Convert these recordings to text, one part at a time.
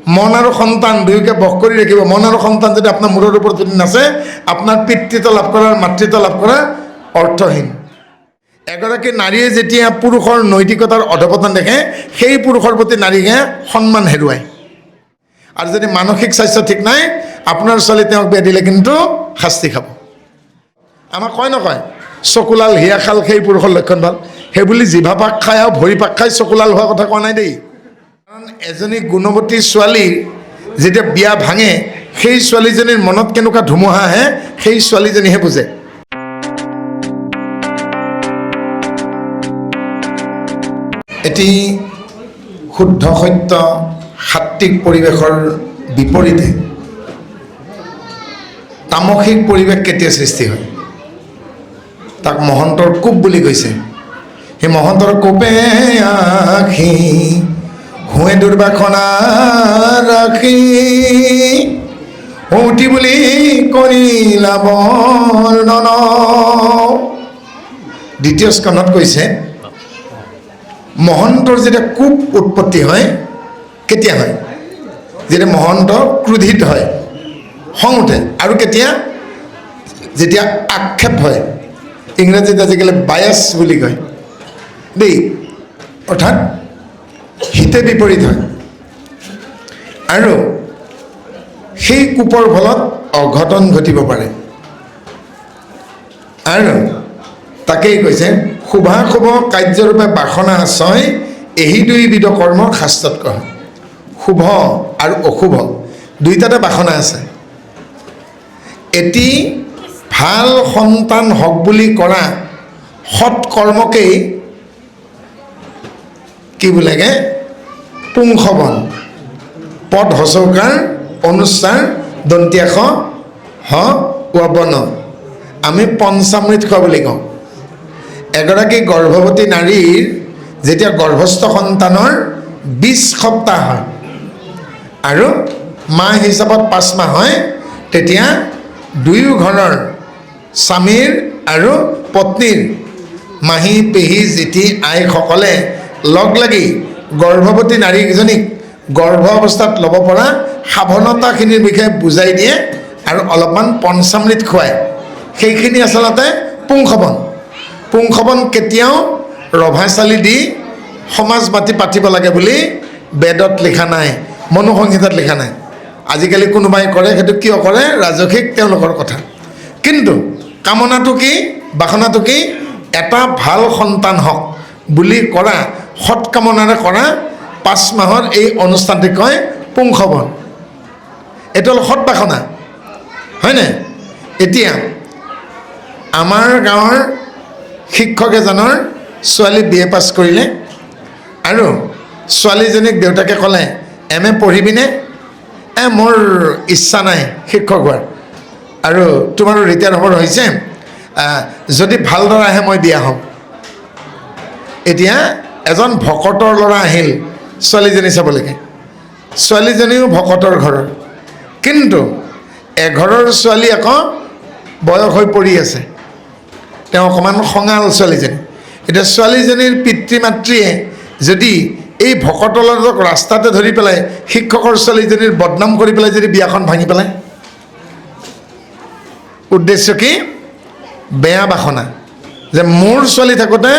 মন আৰু সন্তান দুয়োকে বশ কৰি ৰাখিব। মন আৰু সন্তান যদি আপোনাৰ মূৰৰ ওপৰত যদি নাচে, আপোনাৰ পিতৃত্ব লাভ কৰাৰ মাতৃত্ব লাভ কৰা অৰ্থহীন। এগৰাকী নাৰীয়ে যেতিয়া পুৰুষৰ নৈতিকতাৰ অধপতন দেখে, সেই পুৰুষৰ প্ৰতি নাৰীকে সন্মান হেৰুৱায়। আৰু যদি মানসিক স্বাস্থ্য ঠিক নাই, আপোনাৰ ছোৱালী তেওঁক বিয়া দিলে কিন্তু শাস্তি খাব। আমাক কয় নকয়, চকুলাল হিয়া খাল সেই পুৰুষৰ লক্ষণ ভাল। সেইবুলি জিভা পাক খাই আৰু ভৰি পাক খাই চকুলাল হোৱা কথা কোৱা নাই দেই। কাৰণ এজনী গুণৱতী ছোৱালীৰ যেতিয়া বিয়া ভাঙে, সেই ছোৱালীজনীৰ মনত কেনেকুৱা ধুমুহা আহে, সেই ছোৱালীজনীহে বুজে। এটি শুদ্ধ সত্য সাত্বিক পৰিৱেশৰ বিপৰীতে তামসিক পৰিৱেশ কেতিয়া সৃষ্টি হয়? তাক মহন্তৰ কোপ বুলি কৈছে। সেই মহন্তৰ কোপে আখি হুৱে দুৰ্বাসনা ৰাখি ঔটি বুলি কৰিলা বৰ্ণন। দ্বিতীয় স্কন্ধত কৈছে মহন্তৰ যেতিয়া কোপ উৎপত্তি হয়, কেতিয়া হয়? যেতিয়া মহন্ত ক্ৰোধিত হয়, খং উঠে। আৰু কেতিয়া? যেতিয়া আক্ষেপ হয়, ইংৰাজীত আজিকালি বায়াছ বুলি কয় দেই, অৰ্থাৎ হিতে বিপৰীত হয়। আৰু সেই কোপৰ ফলত অঘটন ঘটিব পাৰে। আৰু তাকেই কৈছে শুভাশুভ কাৰ্যৰূপে বাসনা আশ্ৰয়, এহি দুইবিধ কৰ্ম শাস্ত্ৰত কয়। শুভ আৰু অশুভ দুইটাতে বাসনা আছে। এটি ভাল সন্তান হওক বুলি কৰা সৎ কৰ্মকেই কি বোলেগে? পুংসৱন। পদ হচৌকাৰ অনুস্বাৰ দন্ত্যাস হ ৱন। আমি পঞ্চামৃত খোৱা বুলি কওঁ। এগৰাকী গৰ্ভৱতী নাৰীৰ যেতিয়া গৰ্ভস্থ সন্তানৰ 20 সপ্তাহ হয় আৰু মাহ হিচাপত 5 মাহ হয়, তেতিয়া দুয়ো ঘৰৰ স্বামীৰ আৰু পত্নীৰ মাহী পেহী জেঠী আইসকলে লগ লাগি গৰ্ভৱতী নাৰীকেইজনীক গৰ্ভ অৱস্থাত ল'ব পৰা সাৱধানতাখিনিৰ বিষয়ে বুজাই দিয়ে আৰু অলপমান পঞ্চামৃত খুৱায়। সেইখিনি আচলতে পুংসৱন। পুংসৱন কেতিয়াও ৰভা চালি দি সমাজ মাতি পাতিব লাগে বুলি বেদত লিখা নাই, মনুসংহিতাত লিখা নাই। আজিকালি কোনোবাই কৰে, সেইটো কিয় কৰে ৰাজসিক তেওঁলোকৰ কথা। কিন্তু কামনাটো কি, বাসনাটো কি? এটা ভাল সন্তান হওক বুলি কৰা সৎকামনাৰে কৰা 5 মাহৰ এই অনুষ্ঠানটি কয় পুংসৱন। এইটো হ'ল সৎ বাসনা, হয়নে? এতিয়া আমাৰ গাঁৱৰ শিক্ষক এজনৰ ছোৱালী BA পাছ কৰিলে আৰু ছোৱালীজনীক দেউতাকে ক'লে MA পঢ়িবিনে? মোৰ ইচ্ছা নাই শিক্ষক হোৱাৰ, আৰু তোমাৰো ৰিটায়াৰ হ'বৰ হৈছে, যদি ভাল ল'ৰা আহে মই বিয়া হ'ম। এতিয়া এজন ভকতৰ ল'ৰা আহিল ছোৱালীজনী চাবলৈকে। ছোৱালীজনীও ভকতৰ ঘৰৰ, কিন্তু এঘৰৰ ছোৱালী আকৌ বয়স হৈ পৰি আছে। তেওঁ অকণমান খঙাল ছোৱালীজনী। এতিয়া ছোৱালীজনীৰ পিতৃ মাতৃয়ে যদি এই ভকতৰ ল'ৰাটোক ৰাস্তাতে ধৰি পেলাই শিক্ষকৰ ছোৱালীজনীৰ বদনাম কৰি পেলাই যদি বিয়াখন ভাঙি পেলাই, উদ্দেশ্য কি? বেয়া বাসনা, যে মোৰ ছোৱালী থাকোঁতে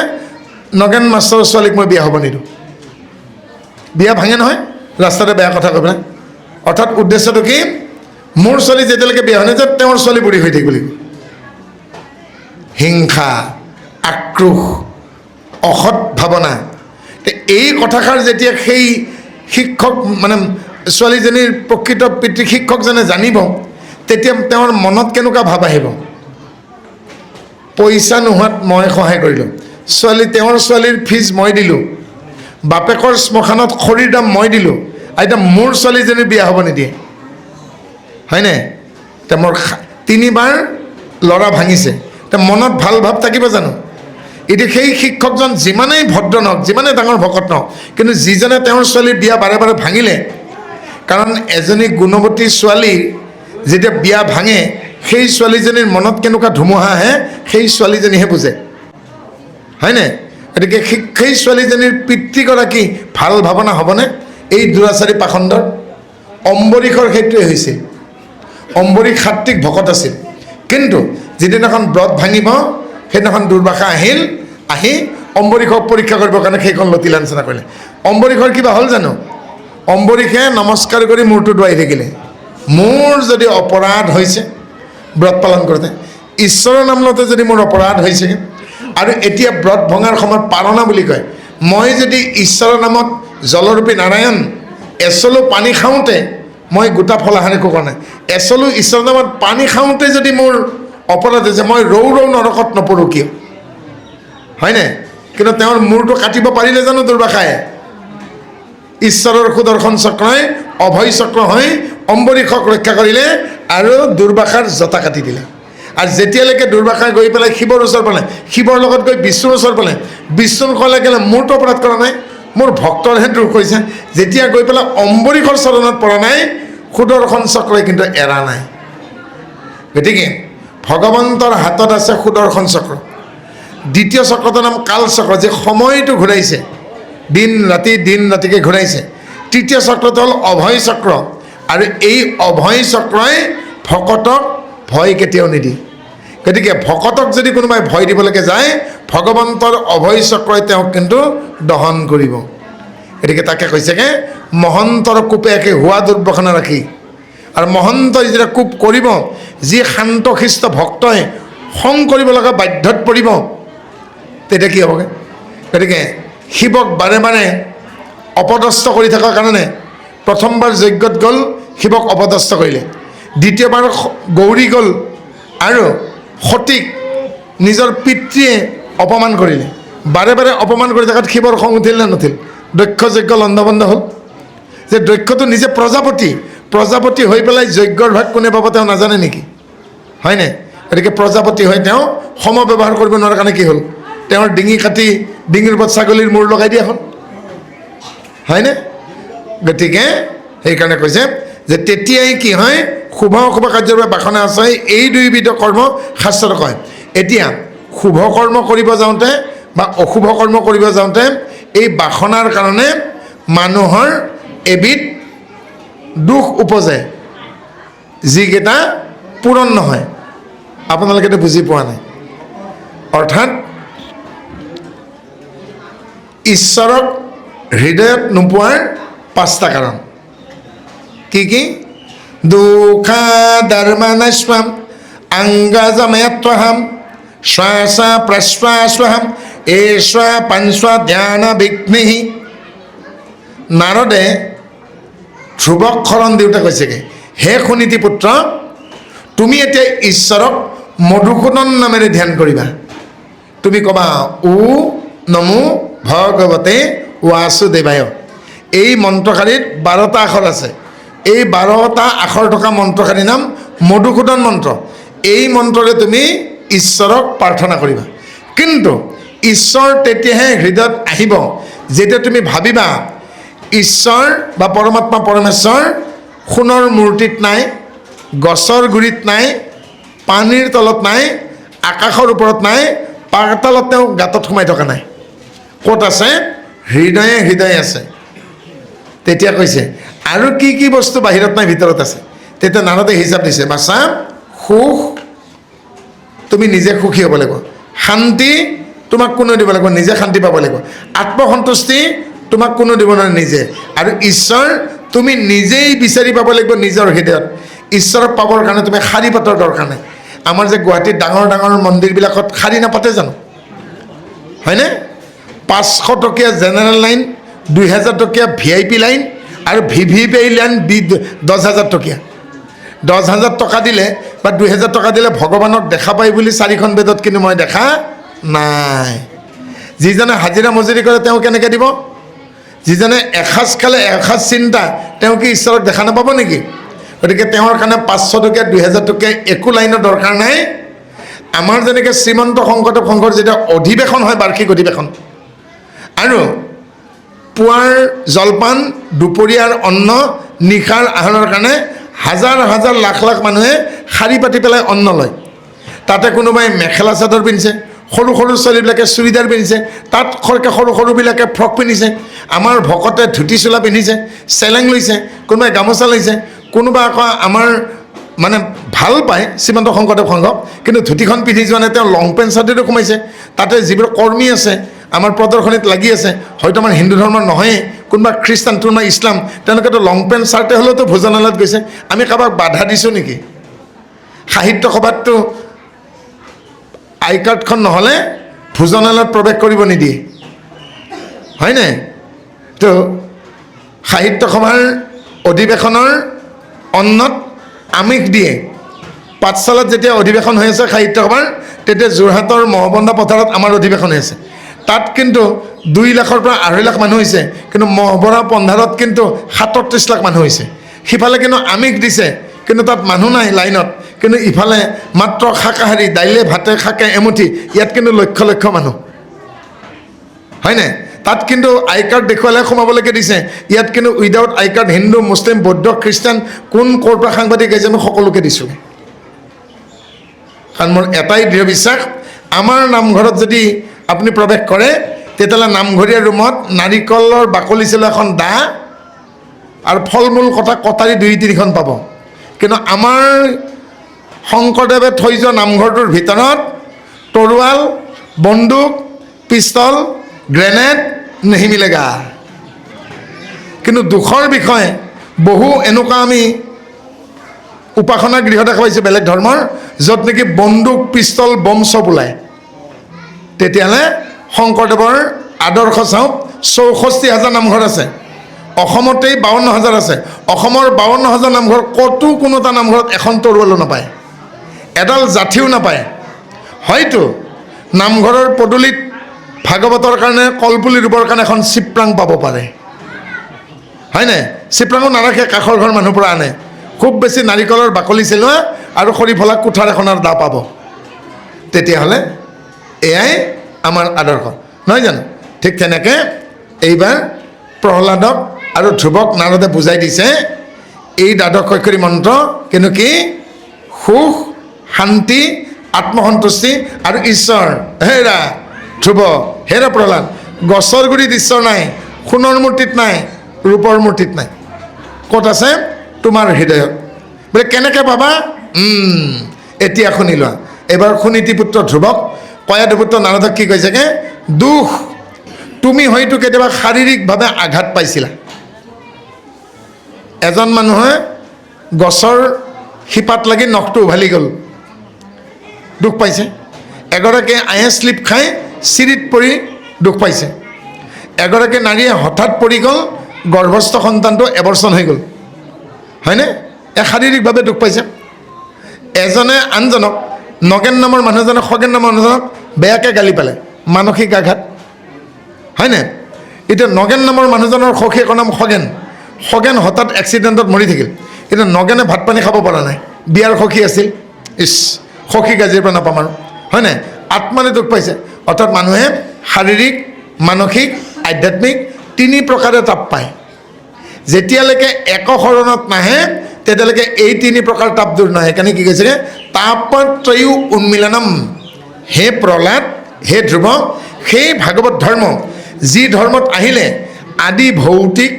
নগেন মাষ্টৰৰ ছোৱালীক মই বিয়া হ'ব নিদিওঁ। বিয়া ভাঙে নহয় ৰাস্তাতে বেয়া কথা কৈ পেলাই। অৰ্থাৎ উদ্দেশ্যটো কি? মোৰ ছোৱালী যেতিয়ালৈকে বিয়া হয় যে তেওঁৰ ছোৱালী বুঢ়ী হৈ থাকিব লাগিব। হিংসা, আক্ৰোশ, অসৎ ভাৱনা। এই কথাষাৰ যেতিয়া সেই শিক্ষক মানে ছোৱালীজনীৰ প্ৰকৃত পিতৃ শিক্ষকজনে জানিব, তেতিয়া তেওঁৰ মনত কেনেকুৱা ভাৱ আহিব? পইচা নোহোৱাত মই সহায় কৰিলোঁ, তেওঁৰ ছোৱালীৰ ফিজ মই দিলোঁ, বাপেকৰ শ্মশানত খৰিৰ দাম মই দিলোঁ, এতিয়া মোৰ ছোৱালীজনীৰ বিয়া হ'ব নিদিয়ে, হয়নে? এতিয়া মোৰ 3বাৰ ল'ৰা ভাঙিছে, এতিয়া মনত ভাল ভাৱ থাকিব জানো? এতিয়া সেই শিক্ষকজন যিমানেই ভদ্ৰ নহওক, যিমানেই ডাঙৰ ভকত নহওক, কিন্তু যিজনে তেওঁৰ ছোৱালীৰ বিয়া বাৰে বাৰে ভাঙিলে, কাৰণ এজনী গুণৱতী ছোৱালী যেতিয়া বিয়া ভাঙে, সেই ছোৱালীজনীৰ মনত কেনেকুৱা ধুমুহা আহে, সেই ছোৱালীজনীহে বুজে, হয়নে? গতিকে সেই ছোৱালীজনীৰ পিতৃগৰাকী ভাল ভাৱনা হ'বনে এই দুৰাচাৰী পাখণ্ডৰ? অম্বৰীষৰ সেইটোৱে হৈছিল। অম্বৰীষ সাত্বিক ভকত আছিল, কিন্তু যিদিনাখন ব্ৰত ভাঙিব সেইদিনাখন দুৰ্বাসা আহিল, আহি অম্বৰীষক পৰীক্ষা কৰিবৰ কাৰণে সেইখন লতি লাঞ্চনা কৰিলে। অম্বৰীষৰ কিবা হ'ল জানো? অম্বৰীষে নমস্কাৰ কৰি মূৰটো দুৱাই থাকিলে, মোৰ যদি অপৰাধ হৈছে ব্ৰত পালন কৰোঁতে, ঈশ্বৰৰ নাম লওঁতে যদি মোৰ অপৰাধ হৈছে, আৰু এতিয়া ব্ৰত ভঙাৰ সময়ত পাৰণা বুলি কয়, মই যদি ঈশ্বৰৰ নামত জলৰূপী নাৰায়ণ এচলো পানী খাওঁতে, মই গোটা ফলাহান একো কৰা নাই, এচলো ঈশ্বৰৰ নামত পানী খাওঁতে যদি মোৰ অপৰাধ হৈছে, মই ৰৌ ৰৌ নৰকত নপৰোঁ কিয়? হয়নে? কিন্তু তেওঁৰ মূৰটো কাটিব পাৰিলে জানো দুৰ্বাসাই? ঈশ্বৰৰ সুদৰ্শন চক্ৰই অভয় চক্ৰ হৈ অম্বৰীষক ৰক্ষা কৰিলে আৰু দুৰ্বাসাৰ জটা কাটি দিলে। আৰু যেতিয়ালৈকে দুৰ্বাসাই গৈ পেলাই শিৱৰ ওচৰ পালে, শিৱৰ লগত গৈ বিষ্ণুৰ ওচৰ পালে, বিষ্ণুৰ ক'লে কেলে মোৰতো অপৰাধ কৰা নাই, মোৰ ভক্তৰহে দুখ কৰিছে, যেতিয়া গৈ পেলাই অম্বৰীষৰ চৰণত পৰা নাই, সুদৰ্শন চক্ৰই কিন্তু এৰা নাই। গতিকে ভগৱন্তৰ হাতত আছে সুদৰ্শন চক্ৰ। দ্বিতীয় চক্ৰটোৰ নাম কাল চক্ৰ, যে সময়টো ঘূৰাইছে, দিন ৰাতিকে ঘূৰাইছে। তৃতীয় চক্ৰটো হ'ল অভয় চক্ৰ, আৰু এই অভয় চক্ৰই ভকতক ভয় কেতিয়াও নিদিয়ে। গতিকে ভকতক যদি কোনোবাই ভয় দিবলৈকে যায়, ভগৱন্তৰ অভয় চক্ৰই তেওঁক কিন্তু দহন কৰিব। গতিকে তাকে কৈছেগৈ, মহন্তৰ কোপে একে হোৱা দুৰ্বাসনা ৰাখি। আৰু মহন্তই যেতিয়া কোপ কৰিব, যি শান্তশিষ্ট ভক্তই খং কৰিব লগা বাধ্যত পৰিব, তেতিয়া কি হ'বগৈ? গতিকে শিৱক বাৰে বাৰে অপদস্থ কৰি থকাৰ কাৰণে প্ৰথমবাৰ যজ্ঞত গ'ল, শিৱক অপদস্থ কৰিলে। দ্বিতীয়বাৰ গৌৰী গ'ল আৰু সতীক নিজৰ পিতৃয়ে অপমান কৰিলে। বাৰে বাৰে অপমান কৰি থকাত শিৱৰ খং উঠিল নে নুঠিল? দক্ষ যজ্ঞ লণ্ডভণ্ড হ'ল। যে দক্ষটো নিজে প্ৰজাপতি হৈ পেলাই যজ্ঞৰ ভাগ কোনে পাব তেওঁ নাজানে নেকি? হয়নে? গতিকে প্ৰজাপতি হৈ তেওঁ সম ব্যৱহাৰ কৰিব নোৱাৰাৰ কাৰণে কি হ'ল? তেওঁৰ ডিঙি কাটি ডিঙিৰ ওপৰত ছাগলীৰ মূৰ লগাই দিয়া হ'ল। হয়নে? গতিকে সেইকাৰণে কৈছে যে তেতিয়াই কি হয়, শুভ অশুভ কাৰ্যৰ বাবে বাসনা আছে, এই দুইবিধ কৰ্ম শাস্ত্ৰত কয়। এতিয়া শুভ কৰ্ম কৰিব যাওঁতে বা অশুভ কৰ্ম কৰিব যাওঁতে এই বাসনাৰ কাৰণে মানুহৰ এবিধ দুখ উপজে, যিকেইটা পূৰণ নহয়। আপোনালোকেতো বুজি পোৱা নাই। অৰ্থাৎ ঈশ্বৰক হৃদয়ত নোপোৱাৰ 5টা কাৰণ। কি কি? দুখা ধৰ্মানস্বাম অংগজময়ত্বহম শ্বাস প্ৰশ্বাসহম এশ্বা পঞ্চা ধ্যান বিঘ্নি। নাৰদে ধ্ৰুৱক শৰণ দিওঁতে কৈছেগৈ, হে সুনীতি পুত্ৰ, তুমি এতিয়া ঈশ্বৰক মধুসূদন নামেৰে ধ্যান কৰিবা। তুমি ক'বা ও নমো ভগৱতে বাসুদেৱায়। এই মন্ত্ৰশাৰীত 12টা আখৰ আছে। এই 12টা আখৰ থকা মন্ত্ৰশাৰীৰ নাম মধুসূদন মন্ত্ৰ। এই মন্ত্ৰৰে তুমি ঈশ্বৰক প্ৰাৰ্থনা কৰিবা। কিন্তু ঈশ্বৰ তেতিয়াহে হৃদয়ত আহিব যেতিয়া তুমি ভাবিবা ঈশ্বৰ বা পৰমাত্মা পৰমেশ্বৰ সোণৰ মূৰ্তিত নাই, গছৰ গুৰিত নাই, পানীৰ তলত নাই, আকাশৰ ওপৰত নাই, পাতালত তেওঁ গাঁতত সোমাই থকা নাই। ক'ত আছে? হৃদয়ে হৃদয়ে আছে। তেতিয়া কৈছে আৰু কি কি বস্তু বাহিৰত নাই ভিতৰত আছে। তেতিয়া নাৰদে হিচাপ দিছে, বাছা সুখ তুমি নিজে সুখী হ'ব লাগিব, শান্তি তোমাক কোনো দিব লাগিব, নিজে শান্তি পাব লাগিব, আত্মসন্তুষ্টি তোমাক কোনো দিব নোৱাৰে নিজে, আৰু ঈশ্বৰ তুমি নিজেই বিচাৰি পাব লাগিব নিজৰ হৃদয়ত। ঈশ্বৰক পাবৰ কাৰণে তুমি শাৰী পাতৰ দৰকাৰ নাই। আমাৰ যে গুৱাহাটীত ডাঙৰ ডাঙৰ মন্দিৰবিলাকত শাৰী নাপাতে জানো? হয়নে? 500 টকীয়া জেনেৰেল লাইন, 2000 টকীয়া VIP লাইন, আৰু VVIP লাইন 10,000 টকীয়া। 10,000 টকা দিলে বা 2000 টকা দিলে ভগৱানক দেখা পায় বুলি 4খন বেদত কিন্তু মই দেখা নাই। যিজনে হাজিৰা মজুৰি কৰে তেওঁ কেনেকৈ দিব? যিজনে এসাঁজ খালে এসাঁজ চিন্তা, তেওঁ কি ঈশ্বৰক দেখা নাপাব নেকি? গতিকে তেওঁৰ কাৰণে 500 টকীয়া 2000 টকীয়া একো লাইনৰ দৰকাৰ নাই। আমাৰ যেনেকৈ শ্ৰীমন্ত শংকৰদেৱ সংঘৰ যেতিয়া অধিৱেশন হয়, বাৰ্ষিক অধিৱেশন, আৰু পুৱাৰ জলপান, দুপৰীয়াৰ অন্ন, নিশাৰ আহাৰৰ কাৰণে হাজাৰ হাজাৰ লাখ লাখ মানুহে শাৰী পাতি পেলাই অন্ন লয়। তাতে কোনোবাই মেখেলা চাদৰ পিন্ধিছে, সৰু সৰু ছোৱালীবিলাকে চুৰিদাৰ পিন্ধিছে, তাত সৰু সৰুবিলাকে ফ্ৰক পিন্ধিছে, আমাৰ ভকতে ধুতি চোলা পিন্ধিছে, চেলেং লৈছে, কোনোবাই গামোচা লৈছে, কোনোবা আকৌ আমাৰ মানে ভাল পায় শ্ৰীমন্ত শংকৰদেৱ সংঘক, কিন্তু ধুতিখন পিন্ধি যোৱা নাই, তেওঁ লং পেণ্ট চাৰ্টেটো সোমাইছে। তাতে যিবোৰ কৰ্মী আছে আমাৰ প্ৰদৰ্শনীত লাগি আছে, হয়তো আমাৰ হিন্দু ধৰ্মৰ নহয়েই, কোনোবা খ্ৰীষ্টান, কোনোবা ইছলাম, তেওঁলোকেতো লং পেণ্ট চাৰ্টে হ'লেওতো ভোজনালয়ত গৈছে। আমি কাৰোবাক বাধা দিছোঁ নেকি? সাহিত্য সভাততো আই কাৰ্ডখন নহ'লে ভোজনালয়ত প্ৰৱেশ কৰিব নিদিয়ে, হয়নে? তো সাহিত্য সভাৰ অধিৱেশনৰ অন্নত আমিষ দিয়ে। পাঠশালাত যেতিয়া অধিৱেশন হৈ আছে সাহিত্য সভাৰ, তেতিয়া যোৰহাটৰ মহবন্দা পথাৰত আমাৰ অধিৱেশন হৈ আছে। তাত কিন্তু 2 লাখৰ পৰা 2.5 লাখ মানুহ হৈছে, কিন্তু মহবৰা পন্ধাৰত কিন্তু 37 লাখ মানুহ হৈছে। সিফালে কিন্তু আমিষ দিছে, কিন্তু তাত মানুহ নাই লাইনত, কিন্তু ইফালে মাত্ৰ শাকাহাৰী, দাইলে ভাতে শাকে এমুঠি, ইয়াত কিন্তু লক্ষ লক্ষ মানুহ, হয়নে? তাত কিন্তু আই কাৰ্ড দেখুৱালে সোমাবলৈকে দিছে, ইয়াত কিন্তু উইদাউট আই কাৰ্ড হিন্দু, মুছলিম, বৌদ্ধ, খ্ৰীষ্টান, কোন ক'ৰ পৰা সাংবাদিক আহিছে আমি সকলোকে দিছোঁ। কাৰণ মোৰ এটাই দৃঢ় বিশ্বাস, আমাৰ নামঘৰত যদি আপুনি প্ৰৱেশ কৰে, তেতিয়াহ'লে নামঘৰীয়া ৰুমত নাৰিকলৰ বাকলি চলা এখন দা আৰু ফল মূল কটাৰী 2-3খন পাব। কিন্তু আমাৰ শংকৰদেৱে থৈ যোৱা নামঘৰটোৰ ভিতৰত তৰোৱাল, বন্দুক, পিষ্টল, গ্ৰেনেড নিমিলেগা। কিন্তু দুখৰ বিষয়, বহু এনেকুৱা আমি উপাসনা গৃহ দেখা পাইছোঁ বেলেগ ধৰ্মৰ, য'ত নেকি বন্দুক, পিষ্টল, বম চব ওলায়। তেতিয়াহ'লে শংকৰদেৱৰ আদৰ্শ চাওক, 64,000 নামঘৰ আছে, অসমতেই 52,000 আছে। অসমৰ 52,000 নামঘৰ, ক'তো কোনো এটা নামঘৰত এখন তৰোৱালো নাপায়, এডাল জাঠিও নাপায়। হয়তো নামঘৰৰ পদূলিত ভাগৱতৰ কাৰণে কলপুলি ৰুবৰ কাৰণে এখন চিপ্ৰাং পাব পাৰে, হয়নে? চিপ্ৰাঙো নাৰাখে, কাষৰ ঘৰ মানুহৰ পৰা আনে। খুব বেছি নাৰিকলৰ বাকলি চেলোৱা আৰু খৰি ফলা কুঠাৰ এখনৰ দা পাব। তেতিয়াহ'লে এয়াই আমাৰ আদৰ্শ, নহয় জানো? ঠিক তেনেকৈ এইবাৰ প্ৰহ্লাদক আৰু ধ্ৰুৱক নাৰদে বুজাই দিছে এই দ্বাদশ অক্ষৰী মন্ত্ৰ, কিন্তু কি? সুখ, শান্তি, আত্মসন্তুষ্টি আৰু ঈশ্বৰ। হেৰা ধ্ৰুৱ, হেৰা প্ৰহ্লাদ, গছৰ গুৰিত ঈশ্বৰ নাই, সোণৰ মূৰ্তিত নাই, ৰূপৰ মূৰ্তিত নাই, ক'ত আছে? তোমাৰ হৃদয়ত। বোলে কেনেকৈ পাবা? এতিয়া শুনি লোৱা। এবাৰ সুনীতি পুত্ৰ ধ্ৰুৱক, কয়াধু পুত্ৰ নাৰদক কি কৈছেগে? দুখ, তুমি হয়তো কেতিয়াবা শাৰীৰিকভাৱে আঘাত পাইছিলা। এজন মানুহে গছৰ শিপাত লাগি নখটো উভালি গ'ল, দুখ পাইছে। এগৰাকীয়ে আয়ে স্লিপ খাই চিৰিত পৰি দুখ পাইছে। এগৰাকী নাৰীয়ে হঠাৎ পৰি গ'ল, গৰ্ভস্থ সন্তানটো এবৰ্ষণ হৈ গ'ল, হয়নে? শাৰীৰিকভাৱে দুখ পাইছে। এজনে আনজনক, নগেন নামৰ মানুহজনে খগেন নামৰ মানুহজনক বেয়াকৈ গালি পালে, মানসিক আঘাত, হয়নে? এতিয়া নগেন নামৰ মানুহজনৰ সখীয়েকৰ নাম খগেন। খগেন হঠাৎ এক্সিডেণ্টত মৰি থাকিল। কিন্তু নগেনে ভাত পানী খাব পৰা নাই, বিয়াৰ সখী আছিল, সখীক আজিৰ পৰা নাপাম আৰু, হয়নে? আত্মালে দুখ পাইছে। অৰ্থাৎ মানুহে শাৰীৰিক, মানসিক, আধ্যাত্মিক 3 প্ৰকাৰে তাপ পায়। যেতিয়ালৈকে একশৰণত নাহে তেতিয়ালৈকে এই 3 প্ৰকাৰ তাপ দূৰ নহয়। সেইকাৰণে কি কৈছে? তাপত্ৰয়ো উন্মিলনম। হে প্ৰহ্লাদ, হে ধ্ৰুৱ, সেই ভাগৱত ধৰ্ম, যি ধৰ্মত আহিলে আদি ভৌতিক,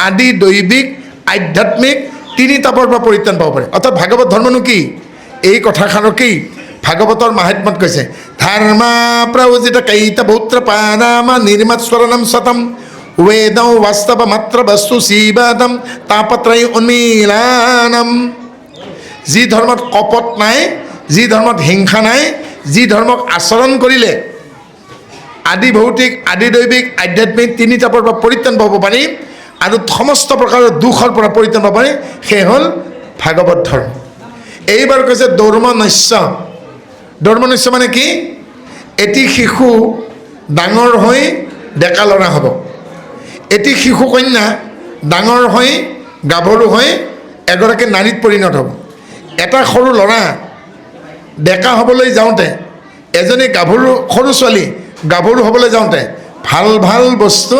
আদি দৈবিক, আধ্যাত্মিক 3 তাপৰ পৰা পৰিত্ৰাণ পাব পাৰে। অৰ্থাৎ ভাগৱত ধৰ্মনো কি? এই কথাষাৰো কি? ভাগৱতৰ মাহাত্ম্যত কৈছে, ধৰ্মা প্ৰয়োজিত কৈত ভৌত্ৰ পাৰামা নিৰ্মাৎস্বৰণম সতম वेदं वास्तवमत्र वस्तु शिवादम तापत्रय उन्मीलानम। जी धर्मत कपट नाय, जी धर्मत हिंसा नाय, जी धर्मक आचरण करिले आदि भौतिक, आदि दैविक, आध्यात्मिक 3 तापर পৰা পৰিত্ৰাণ পাব পাৰি আৰু সমস্ত প্ৰকাৰৰ দুখৰ পৰা পৰিত্ৰাণ পাব পাৰি, সেই হ'ল ভাগৱত ধৰ্ম। এইবাৰ কৈছে দৌৰ্মনস্য। দৌৰ্মনস্য মানে কি? এটি শিশু ডাঙৰ হৈ ডেকা ল'ৰা হ'ব, এটি শিশু কন্যা ডাঙৰ হৈ গাভৰু হৈ এগৰাকী নাৰীত পৰিণত হ'ব। এটা সৰু ল'ৰা ডেকা হ'বলৈ যাওঁতে, এজনী গাভৰু সৰু ছোৱালী গাভৰু হ'বলৈ যাওঁতে ভাল ভাল বস্তু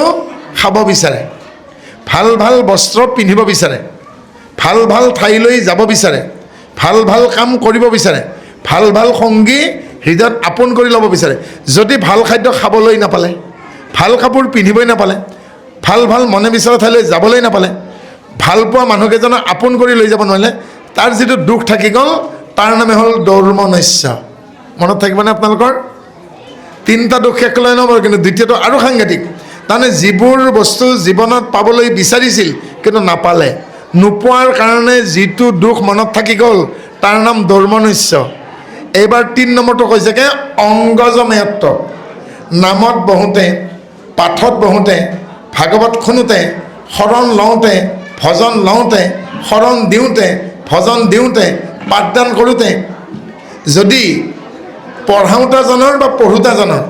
খাব বিচাৰে, ভাল ভাল বস্ত্ৰ পিন্ধিব বিচাৰে, ভাল ভাল ঠাইলৈ যাব বিচাৰে, ভাল ভাল কাম কৰিব বিচাৰে, ভাল ভাল সংগী হৃদয়ত আপোন কৰি ল'ব বিচাৰে। যদি ভাল খাদ্য খাবলৈ নাপালে, ভাল কাপোৰ পিন্ধিবই নাপালে, ভাল ভাল মনে বিচৰা ঠাইলৈ যাবলৈ নাপালে, ভাল পোৱা মানুহকেইজনক আপোন কৰি লৈ যাব নোৱাৰিলে, তাৰ যিটো দুখ থাকি গ'ল তাৰ নামে হ'ল দৌৰ্মনস্য। মনত থাকিবনে আপোনালোকৰ? তিনিটা দুখ শেষ লৈ নহ'ব, কিন্তু দ্বিতীয়টো আৰু সাংঘাতিক। তাৰমানে যিবোৰ বস্তু জীৱনত পাবলৈ বিচাৰিছিল কিন্তু নাপালে, নোপোৱাৰ কাৰণে যিটো দুখ মনত থাকি গ'ল তাৰ নাম দৌৰ্মনস্য। এইবাৰ 3 নম্বৰটো কৈছেগে অংগজমেয়ত্ব। নামত বহোঁতে, পাঠত বহোঁতে, ভাগৱত শুনোতে, শৰণ লওঁতে, ভজন লওঁতে, শৰণ দিওঁতে, ভজন দিওঁতে, পাঠদান কৰোঁতে যদি পঢ়াওঁতাজনৰ বা পঢ়োতাজনৰ,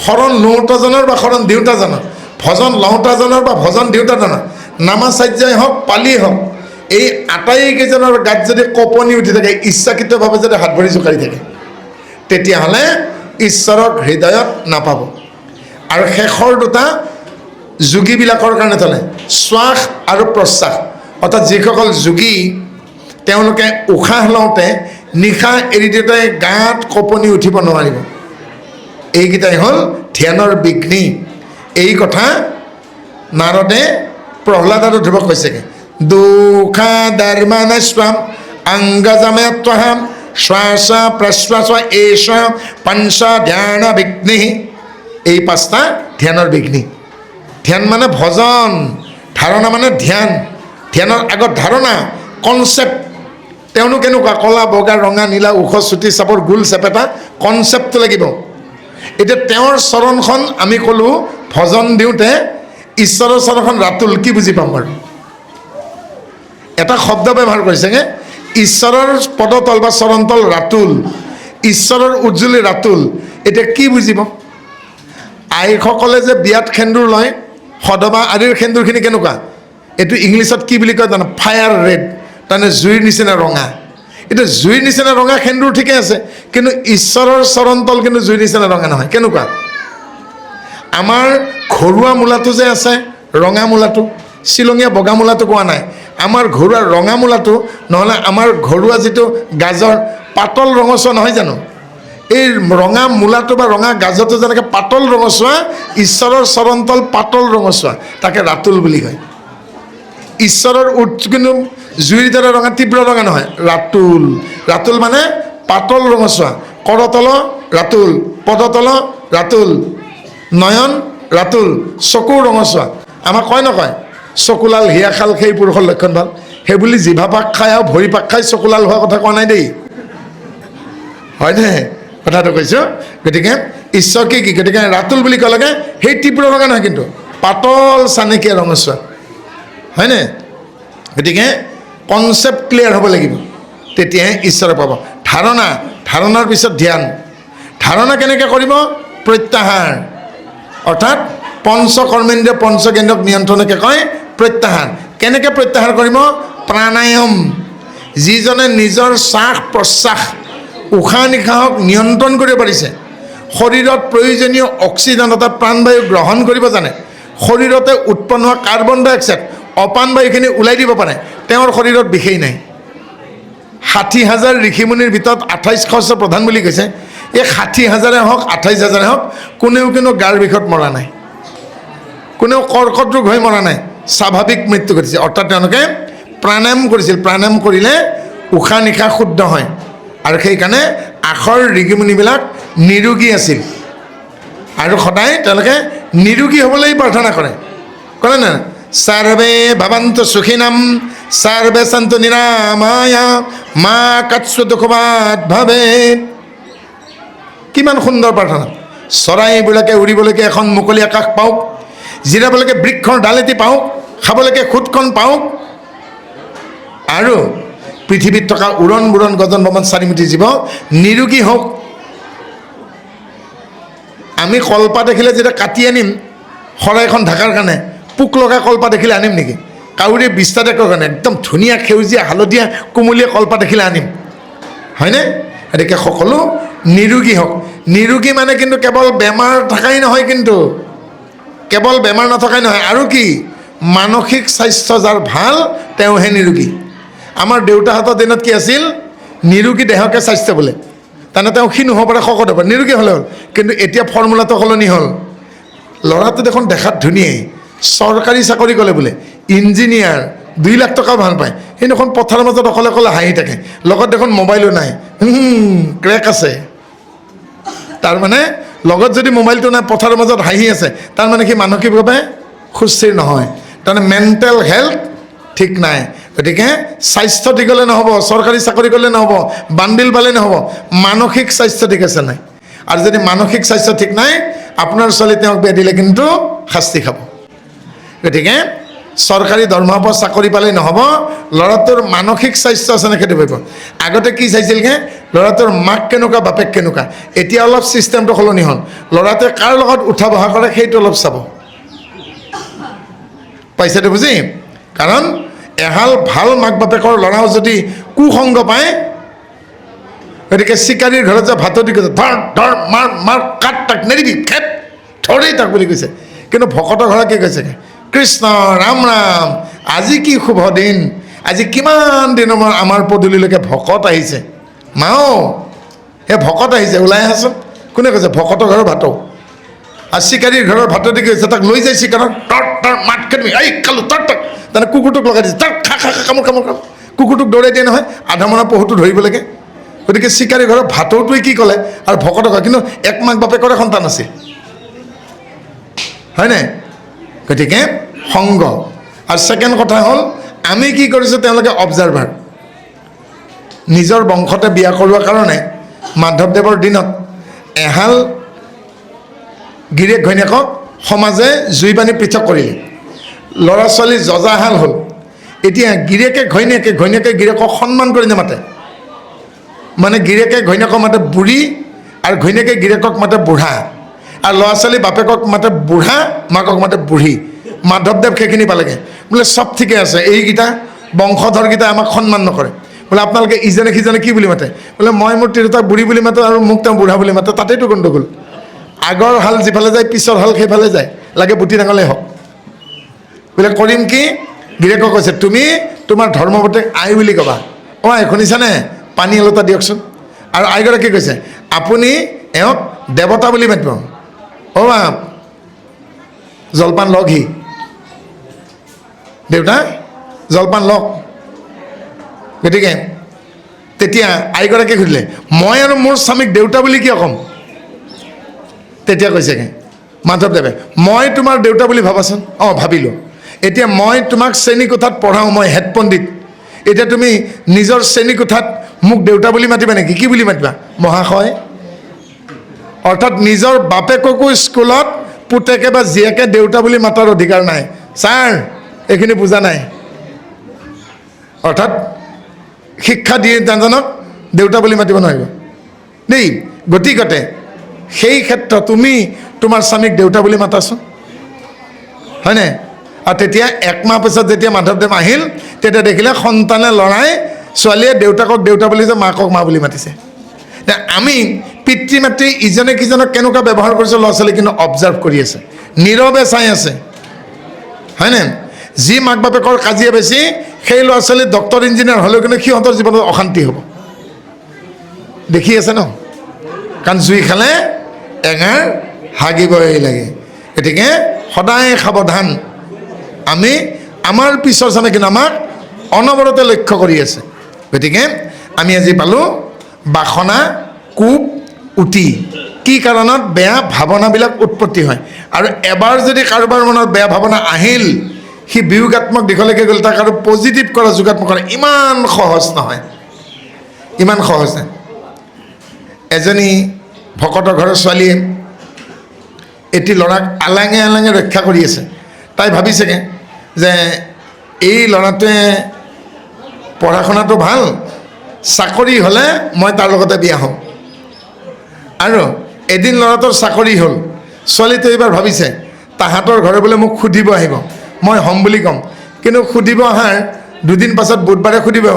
শৰণ লওঁতাজনৰ বা শৰণ দিওঁতাজনৰ, ভজন লওঁতাজনৰ বা ভজন দিওঁতাজনৰ, নামাচাৰ্যই হওক পালিয়ে হওক, এই আটাইকেইজনৰ গাত যদি কঁপনি উঠি থাকে, ইচ্ছাকৃতভাৱে যদি হাত ভৰি জোকাৰি থাকে, তেতিয়াহ'লে ঈশ্বৰক হৃদয়ত নাপাব। আৰু শেষৰ দুটা যোগীবিলাকৰ কাৰণে থ'লে শ্বাস আৰু প্ৰশ্বাস। অৰ্থাৎ যিসকল যোগী তেওঁলোকে উশাহ লওঁতে নিশা এৰি দিওঁতে গাত কঁপনি উঠিব নোৱাৰিব। এইকেইটাই হ'ল ধ্যানৰ বিঘ্নি। এই কথা নাৰদে প্ৰহ্লাদ আৰু ধ্ৰুৱক কৈছেগৈ। দুখা ধৰ্মানস্বাম অংগজমেয়ত্বহাম শ্বাস প্ৰশ্বাস এষ পঞ্চ ধ্যান বিঘ্নি। এই 5টা ধ্যানৰ বিঘ্নি। ধ্যান মানে ভজন, ধাৰণা মানে ধ্যান। ধ্যানৰ আগত ধাৰণা, কনচেপ্ট। তেওঁনো কেনেকুৱা? ক'লা বগা ৰঙা নীলা ওখ চুটি চাপৰ গোল চেপেটা, কনচেপ্টটো লাগিব। এতিয়া তেওঁৰ চৰণখন আমি ক'লোঁ ভজন দিওঁতে ঈশ্বৰৰ চৰণখন ৰাতুল, কি বুজি পাম বাৰু? এটা শব্দ ব্যৱহাৰ কৰিছেগে, ঈশ্বৰৰ পদতল বা চৰণতল ৰাতুল, ঈশ্বৰৰ উজ্জ্বলি ৰাতুল। এতিয়া কি বুজিব? আইসকলে যে বিয়াত সেন্দুৰ লয়, সদবা আদিৰ সেন্দুৰখিনি কেনেকুৱা? এইটো ইংলিছত কি বুলি কয় জানো? ফায়াৰ ৰেড, তাৰমানে জুইৰ নিচিনা ৰঙা। এতিয়া জুইৰ নিচিনা ৰঙা সেন্দুৰ ঠিকে আছে, কিন্তু ঈশ্বৰৰ চৰণতল কিন্তু জুইৰ নিচিনা ৰঙা নহয়। কেনেকুৱা? আমাৰ ঘৰুৱা মূলাটো যে আছে, ৰঙা মূলাটো, শ্বিলঙীয়া বগা মূলাটো কোৱা নাই, আমাৰ ঘৰুৱা ৰঙা মূলাটো, নহ'লে আমাৰ ঘৰুৱা যিটো গাজৰ পাতল ৰঙচুৱা নহয় জানো? এই ৰঙা মূলাটো বা ৰঙা গাজৰটো যেনেকৈ পাতল ৰঙচুৱা, ঈশ্বৰৰ চৰণতল পাতল ৰঙচুৱা, তাকে ৰাতুল বুলি কয়। ঈশ্বৰৰ উৎস কিন্তু জুইৰ দৰে ৰঙা, তীব্ৰ ৰঙা নহয়, ৰাতুল। ৰাতুল মানে পাতল ৰঙচুৱা। কৰতল ৰাতুল, পদতল ৰাতুল, নয়ন ৰাতুল, চকুৰ ৰঙচুৱা। আমাক কয় নকয়? চকুলাল হিয়াখাল সেই পুৰুষৰ লক্ষণ ভাল। সেই বুলি জিভা পাক খাই আৰু ভৰি পাক খাই চকুলাল হোৱা কথা কোৱা নাই দেই, হয়নে? কথাটো কৈছোঁ। গতিকে ঈশ্বৰ কি? গতিকে ৰাতুল বুলি ক'লেগে সেই তীব্ৰ ৰঙা নহয়, কিন্তু পাতল চানেকীয়া ৰঙচুৱা, হয়নে? গতিকে কনচেপ্ট ক্লিয়াৰ হ'ব লাগিব, তেতিয়াহে ঈশ্বৰে পাব। ধাৰণা, ধাৰণাৰ পিছত ধ্যান। ধাৰণা কেনেকৈ কৰিব? প্ৰত্যাহাৰ, অৰ্থাৎ পঞ্চকৰ্মেন্দ্ৰিয় পঞ্চকেন্দ্ৰক নিয়ন্ত্ৰণকে কয় প্ৰত্যাহাৰ। কেনেকৈ প্ৰত্যাহাৰ কৰিব? প্ৰাণায়াম। যিজনে নিজৰ শ্বাস প্ৰশ্বাস উশাহ নিশাহক নিয়ন্ত্ৰণ কৰিব পাৰিছে, শৰীৰত প্ৰয়োজনীয় অক্সিজেন অৰ্থাৎ প্ৰাণবায়ু গ্ৰহণ কৰিব জানে, শৰীৰতে উৎপন্ন হোৱা কাৰ্বন ডাই অক্সাইড অপান বায়ুখিনি ওলাই দিব পাৰে, তেওঁৰ শৰীৰত বিষেই নাই। 60,000 ঋষিমুনিৰ ভিতৰত 2800 প্ৰধান বুলি কৈছে। এই 60,000 হওক 28,000 হওক, কোনেও কিন্তু গাৰ বিষত মৰা নাই, কোনেও কৰ্কট ৰোগ হৈ মৰা নাই, স্বাভাৱিক মৃত্যু ঘটিছে। অৰ্থাৎ তেওঁলোকে প্ৰাণায়াম কৰিছিল। প্ৰাণায়াম কৰিলে উশাহ নিশাহ শুদ্ধ হয়, আৰু সেইকাৰণে আখৰ ঋষিমুনিবিলাক নিৰোগী আছিল, আৰু সদায় তেওঁলোকে নিৰোগী হ'বলৈ প্ৰাৰ্থনা কৰে। কৰে না? সৰ্বে ভৱন্তু সুখিনম সৰ্বে সন্তু নিৰাময়া মা কচ্ছু দুঃখবাদ ভৱেৎ। কিমান সুন্দৰ প্ৰাৰ্থনা! চৰাইবিলাকে উৰিবলৈকে এখন মুকলি আকাশ পাওক, জিৰাবলৈকে বৃক্ষৰ ডালেটি পাওক, খাবলৈকে খুদখন পাওক, আৰু পৃথিৱীত থকা উৰণ বুৰণ গজন ভৱন চাৰিমুঠি জীৱ নিৰোগী হওক। আমি কলপাত দেখিলে যেতিয়া কাটি আনিম শৰাইখন ঢাকাৰ কাৰণে, পোক লগা কলপাত দেখিলে আনিম নেকি? কাউৰীয়ে বিষ্ঠা দেখাৰ কাৰণে একদম ধুনীয়া সেউজীয়া হালধীয়া কোমলীয়া কলপাত দেখিলে আনিম, হয়নে? গতিকে সকলো নিৰোগী হওক। নিৰোগী মানে কিন্তু কেৱল বেমাৰ থকাই নহয়, কিন্তু কেৱল বেমাৰ নথকাই নহয়, আৰু কি? মানসিক স্বাস্থ্য যাৰ ভাল তেওঁহে নিৰোগী। আমাৰ দেউতাহঁতৰ দিনত কি আছিল? নিৰোগী দেহকে স্বাস্থ্য বোলে। তাৰমানে তেওঁ ক্ষীণ হ'ব পাৰে, শকত হ'ব পাৰে, নিৰোগী হ'লে হ'ল। কিন্তু এতিয়া ফৰ্মুলাটো সলনি হ'ল। ল'ৰাটো দেখোন দেখাত ধুনীয়াই, চৰকাৰী চাকৰি ক'লে বোলে ইঞ্জিনিয়াৰ, 2 লাখ টকা ভাল পায়, সেই দেখোন পথাৰৰ মাজত অকলে অকলে হাঁহি থাকে, লগত দেখোন মোবাইলো নাই, ক্ৰেক আছে। তাৰমানে লগত যদি মোবাইলটো নাই, পথাৰৰ মাজত হাঁহি আছে, তাৰমানে সি মানসিকভাৱে সুস্থিৰ নহয়, তাৰমানে মেণ্টেল হেল্থ ঠিক নাই। গতিকে স্বাস্থ্য ঠিক হ'লে নহ'ব, চৰকাৰী চাকৰি কৰিলে নহ'ব, বান্দিল পালে নহ'ব, মানসিক স্বাস্থ্য ঠিক আছে নাই। আৰু যদি মানসিক স্বাস্থ্য ঠিক নাই, আপোনাৰ ছোৱালী তেওঁক বিয়া দিলে কিন্তু শাস্তি খাব। গতিকে চৰকাৰী দৰমহা পোৱা চাকৰি পালেই নহ'ব, ল'ৰাটোৰ মানসিক স্বাস্থ্য আছে নে সেইটো ভাবিব। আগতে কি চাইছিলগৈ, ল'ৰাটোৰ মাক কেনেকুৱা, বাপেক কেনেকুৱা। এতিয়া অলপ ছিষ্টেমটো সলনি হ'ল, ল'ৰাটোৱে কাৰ লগত উঠা বহা কৰে সেইটো অলপ চাব। পাইছেতো বুজি? কাৰণ এহাল ভাল মাক বাপেকৰ ল'ৰাও যদি কুসংগ পায়, গতিকে চিকাৰীৰ ঘৰত যে ভাতো দি কৈছে, ধৰ ধৰ মাৰ মাৰ, কাট তাক, নেৰিবি, খেপ ধৰেই তাক বুলি কৈছে। কিন্তু ভকতৰ ঘৰত কি কৈছে, কৃষ্ণ ৰাম ৰাম, আজি কি শুভ দিন, আজি কিমান দিনৰ মূৰত আমাৰ পদূলিলৈকে ভকত আহিছে, মাও সেই ভকত আহিছে, ওলাই আহাচোন। কোনে কৈছে? ভকতৰ ঘৰৰ ভাতো। আৰু চিকাৰীৰ ঘৰৰ ভাতো দি কৈছে, তাক লৈ যায় চিকাৰৰ, তৰ তৰ মাত খেদিবি, এই কালো তৰ তক, তাৰমানে কুকুৰটোক লগাই দিছে, তাৰ খা খা খা, কামোৰ কামোৰ কামোৰ, কুকুৰটোক দৌৰাই দিয়ে নহয়, আধা মৰা পহুটো ধৰিব লাগে। গতিকে চিকাৰীৰ ঘৰৰ ভাতৌটোৱে কি ক'লে, আৰু ভকতৰ ঘৰ, কিন্তু এক মাক বাপেকৰে সন্তান আছিল, হয়নে? গতিকে সংগ। আৰু ছেকেণ্ড কথা হ'ল, আমি কি কৰিছোঁ, তেওঁলোকে অবজাৰ্ভাৰ। নিজৰ বংশতে বিয়া কৰোৱাৰ কাৰণে মাধৱদেৱৰ দিনত এহাল গিৰিয়েক ঘৈণীয়েকক সমাজে জুই বান্ধি পৃথক কৰিলে, ল'ৰা ছোৱালী যজাহাল হ'ল। এতিয়া গিৰিয়েকে ঘৈণীয়েকে, ঘৈণীয়েকে গিৰিয়েকক সন্মান কৰি নামাতে, মানে গিৰিয়েকে ঘৈণীয়েকক মাতে বুঢ়ী, আৰু ঘৈণীয়েকে গিৰিয়েকক মাতে বুঢ়া, আৰু ল'ৰা ছোৱালী বাপেকক মাতে বুঢ়া, মাকক মাতে বুঢ়ী। মাধৱদেৱ সেইখিনি পালেগৈ, বোলে চব ঠিকে আছে, এইকেইটা বংশধৰকেইটা আমাক সন্মান নকৰে। বোলে আপোনালোকে ইজনে সিজনে কি বুলি মাতে? বোলে মই মোৰ তিৰোতাক বুঢ়ী বুলি মাতো, আৰু মোক তেওঁ বুঢ়া বুলি মাতে, তাতেইতো গণ্ডগোল। আগৰ হাল যিফালে যায়, পিছৰ হাল সেইফালে যায়, লাগে বুটি ডাঙলেই হওক। বোলে কৰিম কি? গিৰিয়েকক কৈছে, তুমি তোমাৰ ধৰ্মপত্নীক আই বুলি ক'বা। অঁ আই শুনিছানে, পানী অলপটা দিয়কচোন। আৰু আইগৰাকী কৈছে, আপুনি এওঁক দেৱতা বুলি মাতিব। অ' মা জলপান লওকহি, দেউতা জলপান লওক। গতিকে তেতিয়া আইগৰাকীয়ে সুধিলে, মই আৰু মোৰ স্বামীক দেউতা বুলি কিয় ক'ম? তেতিয়া কৈছেগৈ মাধৱদেৱে, মই তোমাৰ দেউতা বুলি ভাবাচোন। অঁ ভাবিলোঁ। এতিয়া মই তোমাক শ্ৰেণীকোঠাত পঢ়াওঁ, মই হেড পণ্ডিত। এতিয়া তুমি নিজৰ শ্ৰেণীকোঠাত মোক দেউতা বুলি মাতিবা নেকি? কি বুলি মাতিবা? মহাশয়। অৰ্থাৎ নিজৰ বাপেককো স্কুলত পুতেকে বা জীয়েকে দেউতা বুলি মাতাৰ অধিকাৰ নাই। ছাৰ এইখিনি বুজা নাই। অৰ্থাৎ শিক্ষা দিয়ে জানজনক দেউতা বুলি মাতিব নোৱাৰিব দেই। গতিকতে সেই ক্ষেত্ৰত তুমি তোমাৰ স্বামীক দেউতা বুলি মাতাচোন, হয়নে? আৰু তেতিয়া একমাহ পিছত যেতিয়া মাধৱদেৱ আহিল, তেতিয়া দেখিলে সন্তানে ল'ৰাই ছোৱালীয়ে দেউতাকক দেউতা বুলি যে মাকক মা বুলি মাতিছে। আমি পিতৃ মাতৃ ইজনে সিজনক কেনেকুৱা ব্যৱহাৰ কৰিছে, ল'ৰা ছোৱালী কিন্তু অবজাৰ্ভ কৰি আছে, নীৰৱে চাই আছে, হয়নে? যি মাক বাপেকৰ কাজিয়া বেছি, সেই ল'ৰা ছোৱালী ডক্টৰ ইঞ্জিনিয়াৰ হ'লেও কিন্তু সিহঁতৰ জীৱনত অশান্তি হ'ব। দেখি আছে ন? কাৰণ জুই খালে এঙাৰ হাগিবই লাগে। গতিকে সদায় সাৱধান। আমি আমাৰ পিছৰ চামে কিন্তু আমাক অনবৰতে লক্ষ্য কৰি আছে। গতিকে আমি আজি পালোঁ বাসনা, কোপ, উটি, কি কাৰণত বেয়া ভাৱনাবিলাক উৎপত্তি হয়। আৰু এবাৰ যদি কাৰোবাৰ মনত বেয়া ভাৱনা আহিল, সি বিয়োগাত্মক দিশলৈকে গ'ল, তাক আৰু পজিটিভ কৰা, যোগাত্মক কৰা ইমান সহজ নহয়, ইমান সহজ নহয়। এজনী ভকতৰ ঘৰৰ ছোৱালীয়ে এটি ল'ৰাক আলাঙে আলাঙে ৰক্ষা কৰি আছে। তাই ভাবিছেগৈ যে এই ল'ৰাটোৱে পঢ়া শুনাটো ভাল, চাকৰি হ'লে মই তাৰ লগতে বিয়া হ'ম। আৰু এদিন ল'ৰাটোৰ চাকৰি হ'ল, ছোৱালীটো এইবাৰ ভাবিছে তাহাঁতৰ ঘৰে বোলে মোক সুধিব আহিব, মই হ'ম বুলি ক'ম। কিন্তু সুধিব অহাৰ দুদিন পাছত বুধবাৰে সুধিব,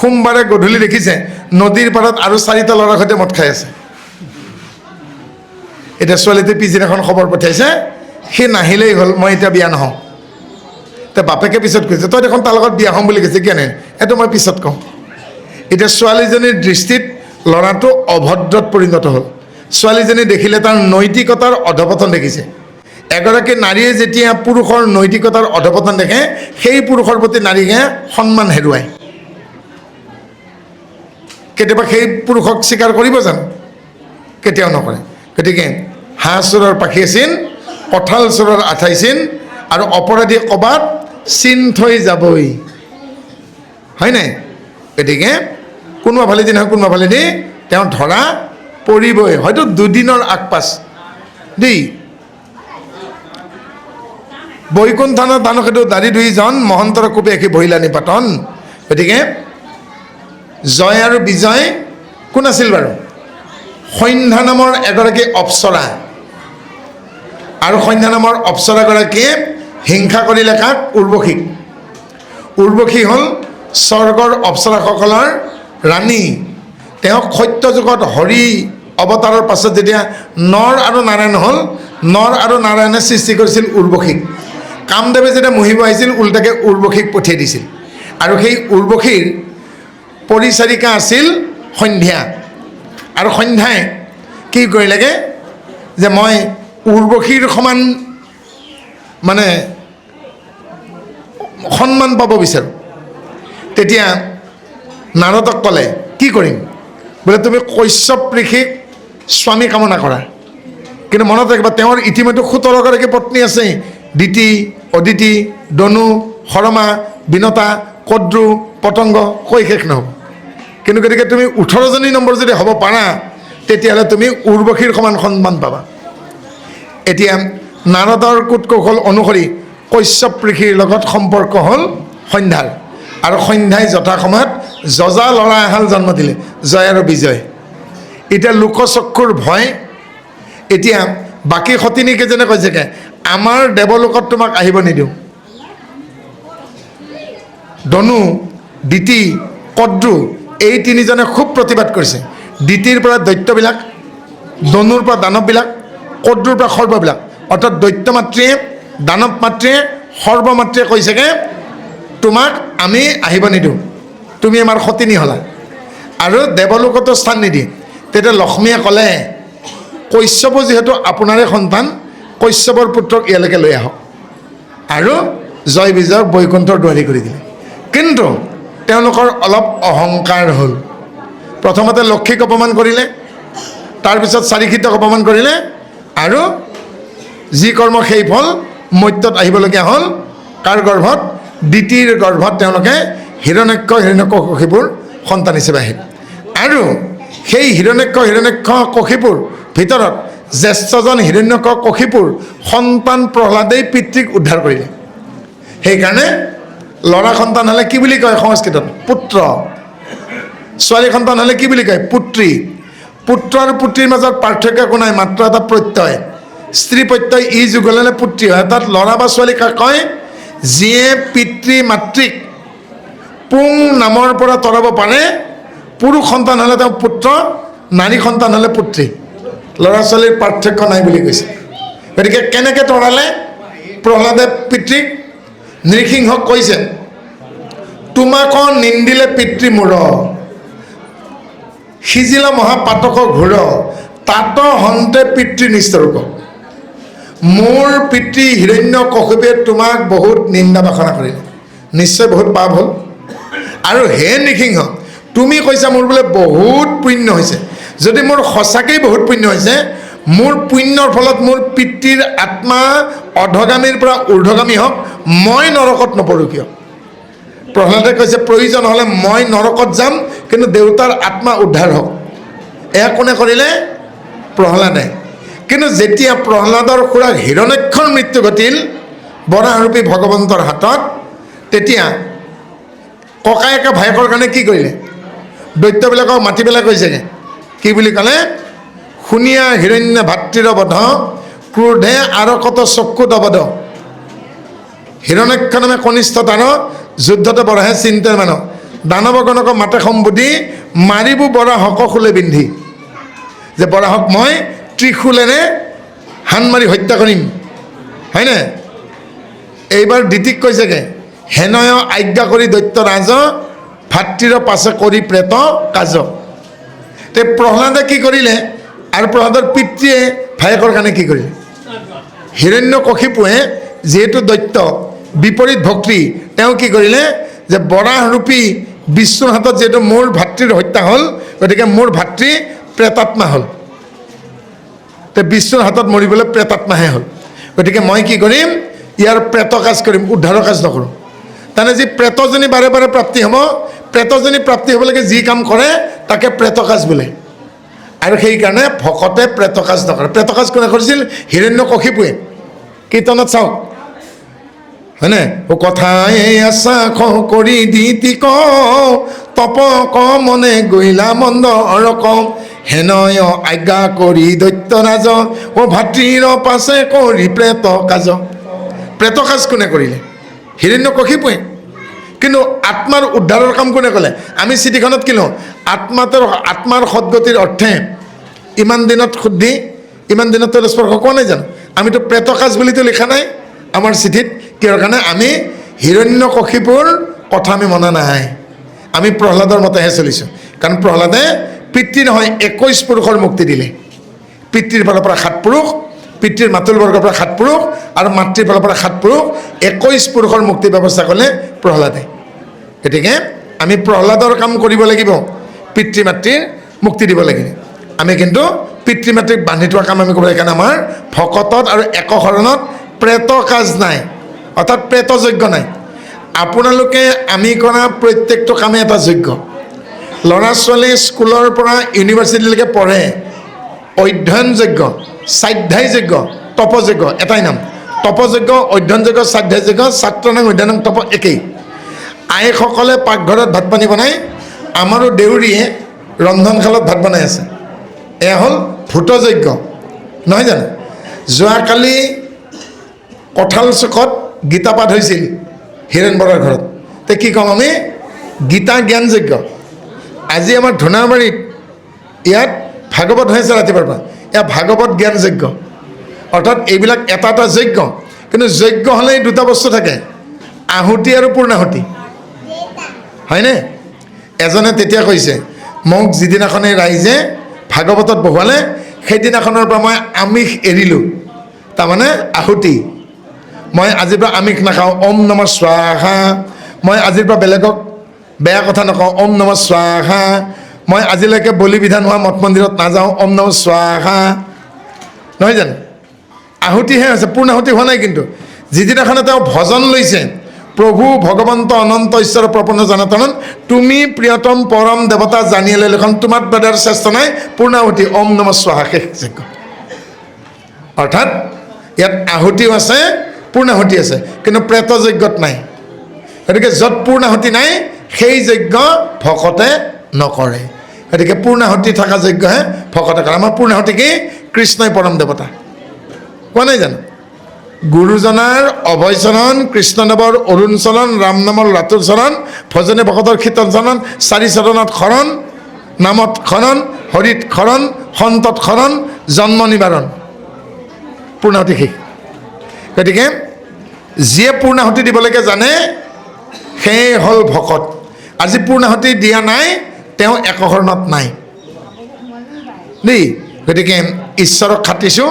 সোমবাৰে গধূলি দেখিছে নদীৰ পাৰত আৰু 4টা ল'ৰাৰ সৈতে মদ খাই আছে। এতিয়া ছোৱালীটোৱে পিছদিনাখন খবৰ পঠিয়াইছে, সি নাহিলেই হ'ল, মই এতিয়া বিয়া নহওঁ। এতিয়া বাপেকে পিছত কৈছে, তই দেখোন তাৰ লগত বিয়া হ'ম বুলি কৈছে, কেনে? এইটো মই পিছত কওঁ। এতিয়া ছোৱালীজনীৰ দৃষ্টিত ল'ৰাটো অভদ্ৰত পৰিণত হ'ল। ছোৱালীজনী দেখিলে তাৰ নৈতিকতাৰ অধপতন দেখিছে। এগৰাকী নাৰীয়ে যেতিয়া পুৰুষৰ নৈতিকতাৰ অধপতন দেখে, সেই পুৰুষৰ প্ৰতি নাৰীয়ে সন্মান হেৰুৱায়। কেতিয়াবা সেই পুৰুষক স্বীকাৰ কৰিব জানো? কেতিয়াও নকৰে। গতিকে হাঁহ চোৰৰ পাখি চিন, কঁঠাল চোৰৰ আঠাই চিন, আৰু অপৰাধী ক'বাত চিন থৈ যাবই, হয় নাই? গতিকে কোনোবা ফালেদি নহয় কোনোবা ফালেদি তেওঁ ধৰা পৰিবই, হয়তো দুদিনৰ আগপাছ দেই। বৈকুণ্ঠানৰ দানকেতু দাৰি দুইজন মহন্তৰ কোপে একে বহিলা নিপাতন। গতিকে জয় আৰু বিজয় কোন আছিল বাৰু? সন্ধ্যা নামৰ এগৰাকী অপ্সৰা, আৰু সন্ধ্যা নামৰ অপ্সৰাগৰাকীয়ে হিংসা কৰিলে কাক? উৰ্বশীক। উৰ্বশী হ'ল স্বৰ্গৰ অপ্সৰাসকলৰ ৰাণী। তেওঁক সত্য যুগত হৰি অৱতাৰৰ পাছত যেতিয়া নৰ আৰু নাৰায়ণ হ'ল, নৰ আৰু নাৰায়ণে সৃষ্টি কৰিছিল উৰ্বশীক। কামদেৱে যেতিয়া মুহিব আহিছিল, উল্টাকে উৰ্বশীক পঠিয়াই দিছিল। আৰু সেই উৰ্বশীৰ পৰিচাৰিকা আছিল সন্ধ্যা। আৰু সন্ধ্যাই কি কৰিলেগে যে মই উৰ্বশীৰ সমান মানে সন্মান পাব বিচাৰোঁ। তেতিয়া নাৰদক ক'লে, কি কৰিম? বোলে তুমি কশ্যপ ঋষিক স্বামী কামনা কৰা। কিন্তু মনত ৰাখিবা, তেওঁৰ ইতিমধ্যে 17গৰাকী পত্নী আছে। দিতি, অদিতি, দনু, শৰ্মা, বিনতা, কদ্ৰু, পতংগ, কৈ শেষ নহ'ব। কিন্তু গতিকে তুমি 18জনী নম্বৰ যদি হ'ব পাৰা, তেতিয়াহ'লে তুমি উৰ্বশীৰ সমান সন্মান পাবা। এতিয়া নাৰদৰ কুট কৌশল অনুসৰি কশ্যপ ঋষিৰ লগত সম্পৰ্ক হ'ল সন্ধ্যাৰ, আৰু সন্ধ্যাই যথাসময়ত যজা ল'ৰা এহাল জন্ম দিলে, জয় আৰু বিজয়। এতিয়া লোকচক্ষুৰ ভয়। এতিয়া বাকী সতিনীকেইজনে কৈছেগে, আমাৰ দেৱলোকত তোমাক আহিব নিদিওঁ। দনু, দিতি, কদ্ৰু এই তিনিজনে খুব প্ৰতিবাদ কৰিছে। দিতিৰ পৰা দৈত্যবিলাক, দনুৰ পৰা দানৱবিলাক, কদ্ৰুৰ পৰা সৰ্ববিলাক। অৰ্থাৎ দৈত্য মাতৃয়ে, দানৱ মাতৃয়ে, সৰ্ব মাতৃয়ে কৈছেগে, তোমাক আমি আহিব নিদিওঁ, তুমি আমাৰ সতিনী হ'লা, আৰু দেৱলোকতো স্থান নিদিয়ে। তেতিয়া লক্ষ্মীয়ে ক'লে, কশ্যপ যিহেতু আপোনাৰে সন্তান, কশ্যপৰ পুত্ৰক ইয়ালৈকে লৈ আহক, আৰু জয় বিজয়ক বৈকুণ্ঠৰ দুৱাৰী কৰি দিলে। কিন্তু তেওঁলোকৰ অলপ অহংকাৰ হ'ল। প্ৰথমতে লক্ষীক অপমান কৰিলে, তাৰপিছত চাৰিশীতক অপমান কৰিলে, আৰু যি কৰ্ম সেই ফল মৰ্ত্যত আহিবলগীয়া হ'ল। কাৰ গৰ্ভত? দিতিৰ গৰ্ভত তেওঁলোকে হিৰণ্যকশিপুৰ সন্তান হিচাপে আহিল। আৰু সেই হিৰণ্যকশিপুৰ ভিতৰত জ্যেষ্ঠজন হিৰণ্যকশিপুৰ সন্তান প্ৰহ্লাদেই পিতৃক উদ্ধাৰ কৰিলে। সেইকাৰণে ল'ৰা সন্তান হ'লে কি বুলি কয় সংস্কৃতত? পুত্ৰ। ছোৱালী সন্তান হ'লে কি বুলি কয়? পুত্ৰী। পুত্ৰ আৰু পুত্ৰীৰ মাজত পাৰ্থক্য একো নাই, মাত্ৰ এটা প্ৰত্যয়, স্ত্ৰী প্ৰত্যয় ই যুগল হ'লে পুত্ৰী হয়। অৰ্থাৎ ল'ৰা বা ছোৱালী কাক কয়? যিয়ে পিতৃ মাতৃক পুং নামৰ পৰা তৰাব পাৰে। পুৰুষ সন্তান হ'লে তেওঁ পুত্ৰ, নাৰী সন্তান হ'লে পুত্ৰী। ল'ৰা ছোৱালীৰ পাৰ্থক্য নাই বুলি কৈছে। গতিকে কেনেকৈ তৰালে প্ৰহ্লাদে পিতৃক? নৃসিংহক কৈছে, তোমাক নিন্দিলে পিতৃ মূৰ, সিজিলা মহাপাতক ঘূৰ, তাত হন্তে পিতৃ নিস্তৰূপ। মোৰ পিতৃ হিৰণ্যকশিপুৰে তোমাক বহুত নিন্দা বাসনা কৰিলে, নিশ্চয় বহুত পাপ হ'ল। আৰু হে নৃসিংহ, তুমি কৈছা মোৰ বোলে বহুত পুণ্য হৈছে। যদি মোৰ সঁচাকেই বহুত পুণ্য হৈছে, মোৰ পুণ্যৰ ফলত মোৰ পিতৃৰ আত্মা অধগামীৰ পৰা ঊৰ্ধ্বগামী হওক, মই নৰকত নপৰোঁ কিয়? প্ৰহ্লাদে কৈছে, প্ৰয়োজন হ'লে মই নৰকত যাম, কিন্তু দেউতাৰ আত্মা উদ্ধাৰ হওক। এয়া কোনে কৰিলে? প্ৰহ্লাদে। কিন্তু যেতিয়া প্ৰহ্লাদৰ খুৰাক হিৰণ্যক্ষৰ মৃত্যু ঘটিল বৰাহৰূপী ভগৱন্তৰ হাতত, তেতিয়া ককায়েকে ভায়েকৰ কাৰণে কি কৰিলে? দৈত্যবিলাকক মাতি পেলাই কৈছেগৈ, কি বুলি ক'লে? শুনিয়া হিৰণ্য ভাতৃৰ বধ, ক্ৰোধে আৰকত চক্ষু দবধ। হিৰণ্যক্ষ নামে কনিষ্ঠ তাৰ, যুদ্ধতে বৰাহে চিন্তাৰ মানুহ, দানৱগণক মাতে সম্বুধি, মাৰিব বৰাহক শূলে বিন্ধি। যে বৰাহক মই ত্ৰিশূলেৰে হান মাৰি হত্যা কৰিম, হয়নে? এইবাৰ দিতিক কৈছেগৈ, হেনয় আজ্ঞা কৰি দৈত্য ৰাজ, ভাতৃৰ পাছে কৰি প্ৰেত কাজ। তে প্ৰহ্লাদে কি কৰিলে আৰু প্ৰহ্লাদৰ পিতৃয়ে ভায়েকৰ কাৰণে কি কৰিলে হিৰণ্যকশিপুৱে যেহেতু দৈত্য বিপৰীত ভক্তি তেওঁ কি কৰিলে যে বৰাহৰূপী বিষ্ণুৰ হাতত যেহেতু মোৰ ভাতৃৰ হত্যা হ'ল গতিকে মোৰ ভাতৃ প্ৰেতাত্মা হ'ল তে বিষ্ণুৰ হাতত মৰিবলৈ প্ৰেতাত্মাহে হ'ল গতিকে মই কি কৰিম ইয়াৰ প্ৰেত কাজ কৰিম উদ্ধাৰৰ কাজ নকৰোঁ তাৰমানে যি প্ৰেতজনী বাৰে বাৰে প্ৰাপ্তি হ'ব প্ৰেতজনী প্ৰাপ্তি হ'বলৈকে যি কাম কৰে তাকে প্ৰেত কাজ বোলে আৰু সেইকাৰণে ভকতে প্ৰেত কাজ নকৰে প্ৰেত কাজ কোনে কৰিছিল হিৰণ্যকশিপুৱে কীৰ্তনত চাওক হয়নে ও কথাই আশা কৰি দিতি ক তপ ক মনে গৈলা মন্দ অৰক হেনয় আজ্ঞা কৰি দৈত্যৰাজ ও ভাতৃৰ পাছে কৰি প্ৰেত কাজ কোনে কৰিলে হিৰণ্যকশিপুৱে কিন্তু আত্মাৰ উদ্ধাৰৰ কাম কোনে ক'লে আমি চিঠিখনত কি লওঁ আত্মাৰ সদ্গতিৰ অৰ্থে ইমান দিনত শুদ্ধি ইমান দিনত স্পৰ্শ কোৱা নাই জানো আমিতো প্ৰেত কাজ বুলিতো লিখা নাই আমাৰ চিঠিত কিহৰ কাৰণে আমি হিৰণ্যকশিপুৰ কথা আমি মনা নাই আমি প্ৰহ্লাদৰ মতেহে চলিছোঁ কাৰণ প্ৰহ্লাদে পিতৃ নহয় 21 পুৰুষৰ মুক্তি দিলে পিতৃৰ ফালৰ পৰা 7 পুৰুষ পিতৃৰ মাতুল বৰ্গৰ পৰা 7 পুৰুষ আৰু মাতৃৰ ফালৰ পৰা 7 পুৰুষ 21 পুৰুষৰ মুক্তিৰ ব্যৱস্থা কৰিলে প্ৰহ্লাদে গতিকে আমি প্ৰহ্লাদৰ কাম কৰিব লাগিব পিতৃ মাতৃৰ মুক্তি দিব লাগিব আমি কিন্তু পিতৃ মাতৃক বান্ধি থোৱা কাম আমি কৰিব লাগে কাৰণ আমাৰ ভকতত আৰু একশৰণত প্ৰেত কাজ নাই অৰ্থাৎ প্ৰেত যজ্ঞ নাই আপোনালোকে আমি কৰা প্ৰত্যেকটো কামে এটা যজ্ঞ ল'ৰা ছোৱালী স্কুলৰ পৰা ইউনিভাৰ্চিটিলৈকে পঢ়ে অধ্যয়ন যজ্ঞ স্বাধ্যায় যজ্ঞ তপযজ্ঞ এটাই নাম তপযজ্ঞ অধ্যয়ন যজ্ঞ স্বাধ্যায় যজ্ঞ ছাত্ৰনাং অধ্যয়নাং তপ একেই আইসকলে পাকঘৰত ভাত পানী বনাই আমাৰো দেউৰীয়ে ৰন্ধনশালত ভাত বনাই আছে এয়া হ'ল ভূতযজ্ঞ নহয় জানো যোৱাকালি কঁঠাল চুকত গীতা পাঠ হৈছিল হীৰেণ বৰাৰ ঘৰত তে কি ক'ম আমি গীতা জ্ঞান যজ্ঞ আজি আমাৰ ধুনাবাৰীত ইয়াত ভাগৱত হৈ আছে ৰাতিপুৱাৰ পৰা এয়া ভাগৱত জ্ঞান যজ্ঞ অৰ্থাৎ এইবিলাক এটা এটা যজ্ঞ কিন্তু যজ্ঞ হ'লে দুটা বস্তু থাকে আহুতি আৰু পূৰ্ণাহুতি হয়নে এজনে তেতিয়া কৈছে মোক যিদিনাখনে ৰাইজে ভাগৱতত বহুৱালে সেইদিনাখনৰ পৰা মই আমিষ এৰিলোঁ তাৰমানে আহুতি মই আজিৰ পৰা আমিষ নাখাওঁ ওম নমঃ স্বাহা মই আজিৰ পৰা বেলেগক বেয়া কথা নকওঁ ওম নমঃ স্বাহা মই আজিলৈকে বলি বিধান হোৱা মঠ মন্দিৰত নাযাওঁ ওম নমঃ স্বাহা নহয় জানো আহুতিহে হৈছে পূৰ্ণাহুতি হোৱা নাই কিন্তু যিদিনাখনে তেওঁ ভজন লৈছে প্ৰভু ভগৱন্ত অনন্ত ঈশ্বৰ প্ৰপন্ন জনাতন তুমি প্ৰিয়তম পৰম দেৱতা জানিলে লেখন তোমাৰ বেদাৰ শ্ৰেষ্ঠ নাই পূৰ্ণাহুতি ওম নমঃ স্বাহা শেষ যজ্ঞ অৰ্থাৎ ইয়াত আহুতিও আছে পূৰ্ণাহুতি আছে কিন্তু প্ৰেত যজ্ঞত নাই গতিকে য'ত পূৰ্ণাহুতি নাই সেই যজ্ঞ ভকতে নকৰে গতিকে পূৰ্ণাহুতি থকা যজ্ঞহে ভকতে কৰে আমাৰ পূৰ্ণাহুতি কি কৃষ্ণই পৰম দেৱতা কোৱা নাই জানো গুৰুজনাৰ অভয় চৰণ কৃষ্ণদেৱৰ অৰুণ চৰণ ৰাম নামৰ ৰাতুল চৰণ ভজনে ভকতৰ শীতল চৰণ 4 চৰণত শৰণ নামত শৰণ হৰিত শৰণ সন্তত শৰণ জন্ম নিবাৰণ পূৰ্ণাহুতি শেষ গতিকে যিয়ে পূৰ্ণাহুতি দিবলৈকে জানে সেই হ'ল ভকত আজি পূৰ্ণাহুতি দিয়া নাই তেওঁ একশৰণত নাই দেই গতিকে ঈশ্বৰক খাটিছোঁ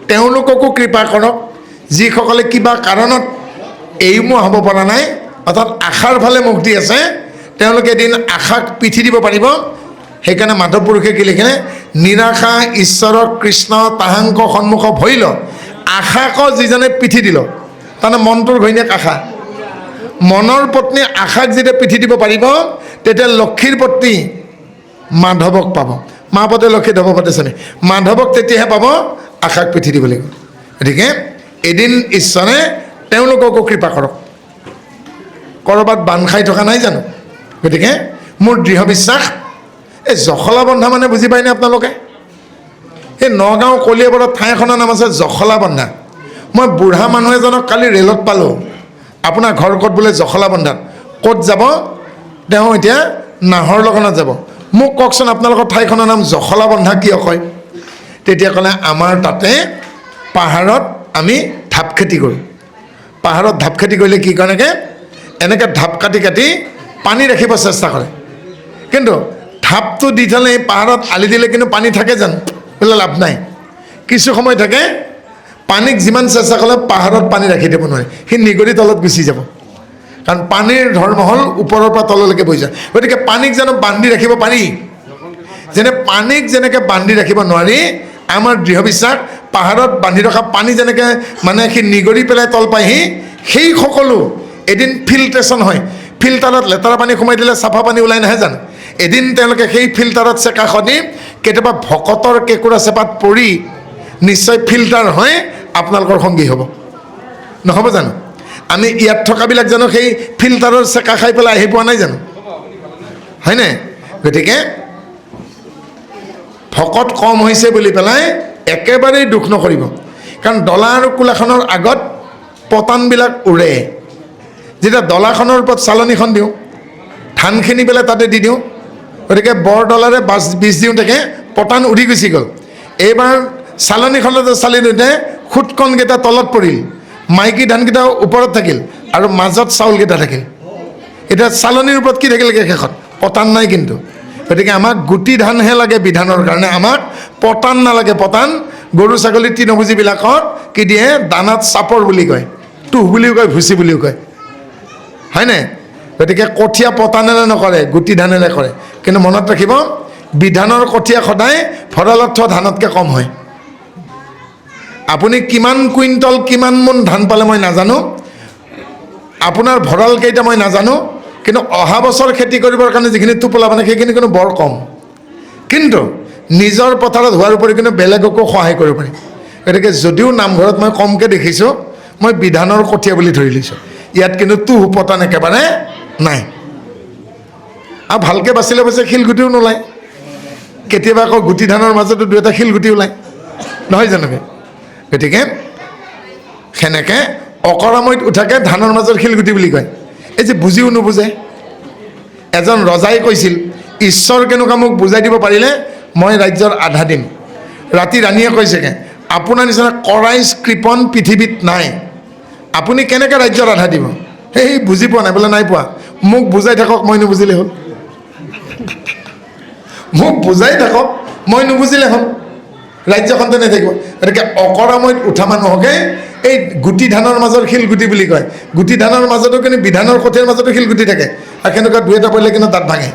তেওঁলোককো কৃপা কৰক যিসকলে কিবা কাৰণত এইমো হ'ব পৰা নাই অৰ্থাৎ আশাৰ ফালে মুখ দি আছে তেওঁলোকে এদিন আশাক পিঠি দিব পাৰিব সেইকাৰণে মাধৱ পুৰুষে কি লিখিলে নিৰাশা ঈশ্বৰক কৃষ্ণ তাহাংক সন্মুখ ভৰিল আশাক যিজনে পিঠি দিল তাৰমানে মনটোৰ ঘৈণীয়েক আশা মনৰ পত্নী আশাক যেতিয়া পিঠি দিব পাৰিব তেতিয়া লক্ষীৰ পত্নী মাধৱক পাব মা পতে লক্ষী ধৱ পতে চানে মাধৱক তেতিয়াহে পাব আশাক পিঠি দিব লাগিব গতিকে এদিন ঈশ্বৰে তেওঁলোককো কৃপা কৰক ক'ৰবাত বান্ধ খাই থকা নাই জানো গতিকে মোৰ দৃঢ় বিশ্বাস এই জখলা বন্ধা মানে বুজি পায়নে আপোনালোকে এই নগাঁও কলিয়াবৰত ঠাই এখনৰ নাম আছে জখলা বন্ধা মই বুঢ়া মানুহ এজনক কালি ৰেলত পালোঁ আপোনাৰ ঘৰ ক'ত বোলে জখলা বন্ধাত ক'ত যাব তেওঁ এতিয়া নাহৰ লগনত যাব মোক কওকচোন আপোনালোকৰ ঠাইখনৰ নাম জখলা বন্ধা কিয় কয় তেতিয়া ক'লে আমাৰ তাতে পাহাৰত আমি ঢাপ খেতি কৰোঁ পাহাৰত ঢাপ খেতি কৰিলে কি কৰে এনেকৈ ঢাপ কাটি কাটি পানী ৰাখিব চেষ্টা কৰে কিন্তু ঢাপটো দি থ'লে পাহাৰত আলি দিলে কিন্তু পানী থাকে জানো? বোলে লাভ নাই। কিছু সময় থাকে, পানীক যিমান চেষ্টা কৰিলে পাহাৰত পানী ৰাখি দিব নোৱাৰে, সি নিগৰি তলত গুচি যাব। কাৰণ পানীৰ ধৰ্ম হ'ল ওপৰৰ পৰা তললৈকে বৈ যায়। গতিকে পানীক জানো বান্ধি ৰাখিব পাৰি? যেনে পানীক যেনেকৈ বান্ধি ৰাখিব নোৱাৰি, আমাৰ দৃঢ় বিশ্বাস পাহাৰত বান্ধি ৰখা পানী যেনেকৈ মানে সি নিগৰি পেলাই তল পায়হি, সেই সকলো এদিন ফিল্ট্ৰেশ্যন হয়। ফিল্টাৰত লেতেৰা পানী সোমাই দিলে চাফা পানী ওলাই নাহে জানো? এদিন তেওঁলোকে সেই ফিল্টাৰত চেকা সদি কেতিয়াবা ভকতৰ কেঁকুৰা চেপাত পৰি নিশ্চয় ফিল্টাৰ হৈ আপোনালোকৰ সংগী হ'ব, নহ'ব জানো? আমি ইয়াত থকাবিলাক জানো সেই ফিল্টাৰৰ চেকা খাই পেলাই আহি পোৱা নাই জানো? হয়নে? গতিকে ভকত কম হৈছে বুলি পেলাই একেবাৰেই দুখ নকৰিব। কাৰণ ডলা আৰু কোলাখনৰ আগত পতানবিলাক উৰে। যেতিয়া ডলাখনৰ ওপৰত চালনীখন দিওঁ, ধানখিনি পেলাই তাতে দি দিওঁ, গতিকে বৰ ডলাৰে বীজ দিওঁ, তাকে পতান উৰি গুচি গ'ল। এইবাৰ চালনীখনতে চালি দিওঁতে খুটকণকেইটা তলত পৰিল, মাইকী ধানকেইটা ওপৰত থাকিল আৰু মাজত চাউলকেইটা থাকিল। এতিয়া চালনীৰ ওপৰত কি থাকিলগৈ শেষত? পতান নাই কিন্তু। গতিকে আমাক গুটি ধানহে লাগে বিধানৰ কাৰণে, আমাক পতান নালাগে। পতান গৰু ছাগলী তৃণভোজীবিলাকক কি দিয়ে? দানাত চাপৰ বুলি কয়, তুহ বুলিও কয়, ভুচি বুলিও কয়, হয়নে? গতিকে কঠীয়া পতানেৰে নকৰে, গুটি ধানেৰে কৰে। কিন্তু মনত ৰাখিব, বিধানৰ কঠীয়া সদায় ভঁৰালত থোৱা ধানতকৈ কম হয়। আপুনি কিমান কুইণ্টল কিমান মোন ধান পালে মই নাজানো, আপোনাৰ ভঁৰাল কেইটা মই নাজানো, কিন্তু অহা বছৰ খেতি কৰিবৰ কাৰণে যিখিনি টোপোলা মানে সেইখিনি কিন্তু বৰ কম। কিন্তু নিজৰ পথাৰত হোৱাৰ উপৰি কিন্তু বেলেগকো সহায় কৰিব পাৰি। গতিকে যদিও নামঘৰত মই কমকৈ দেখিছোঁ, মই বিধানৰ কঠীয়া বুলি ধৰি লৈছোঁ। ইয়াত কিন্তু তুহ পতান একেবাৰে নাই। আৰু ভালকৈ বাচিলে বাচে শিলগুটিও নোলায়, কেতিয়াবা আকৌ গুটি ধানৰ মাজতো দুই এটা শিলগুটি ওলায়, নহয় জানো? গতিকে সেনেকৈ অকৰামৈত উঠাকে ধানৰ মাজৰ শিলগুটি বুলি কয়। এই যে বুজিও নুবুজে। এজন ৰজাই কৈছিল, ঈশ্বৰ কেনেকুৱা মোক বুজাই দিব পাৰিলে মই ৰাজ্যৰ আধা দিম। ৰাতি ৰাণীয়ে কৈছেগৈ, আপোনাৰ নিচিনা কৰাইজ কৃপণ পৃথিৱীত নাই, আপুনি কেনেকৈ ৰাজ্যৰ আধা দিব? সেই বুজি পোৱা নাই। বোলে নাই পোৱা, মোক বুজাই থাকক, মই নুবুজিলে হ'ল। মোক বুজাই থাকক, মই নুবুজিলে হ'ল, ৰাজ্যখন তেনেকৈ থাকিব। গতিকে অকৰামৈত উঠা মানুহকে এই গুটি ধানৰ মাজৰ শিলগুটি বুলি কয়। গুটি ধানৰ মাজতো কিন্তু বিধানৰ কঠীয়াৰ মাজতো শিলগুটি থাকে, আৰু সেনেকুৱা দুই এটা পৰিলে কিন্তু দাঁত ভাঙে।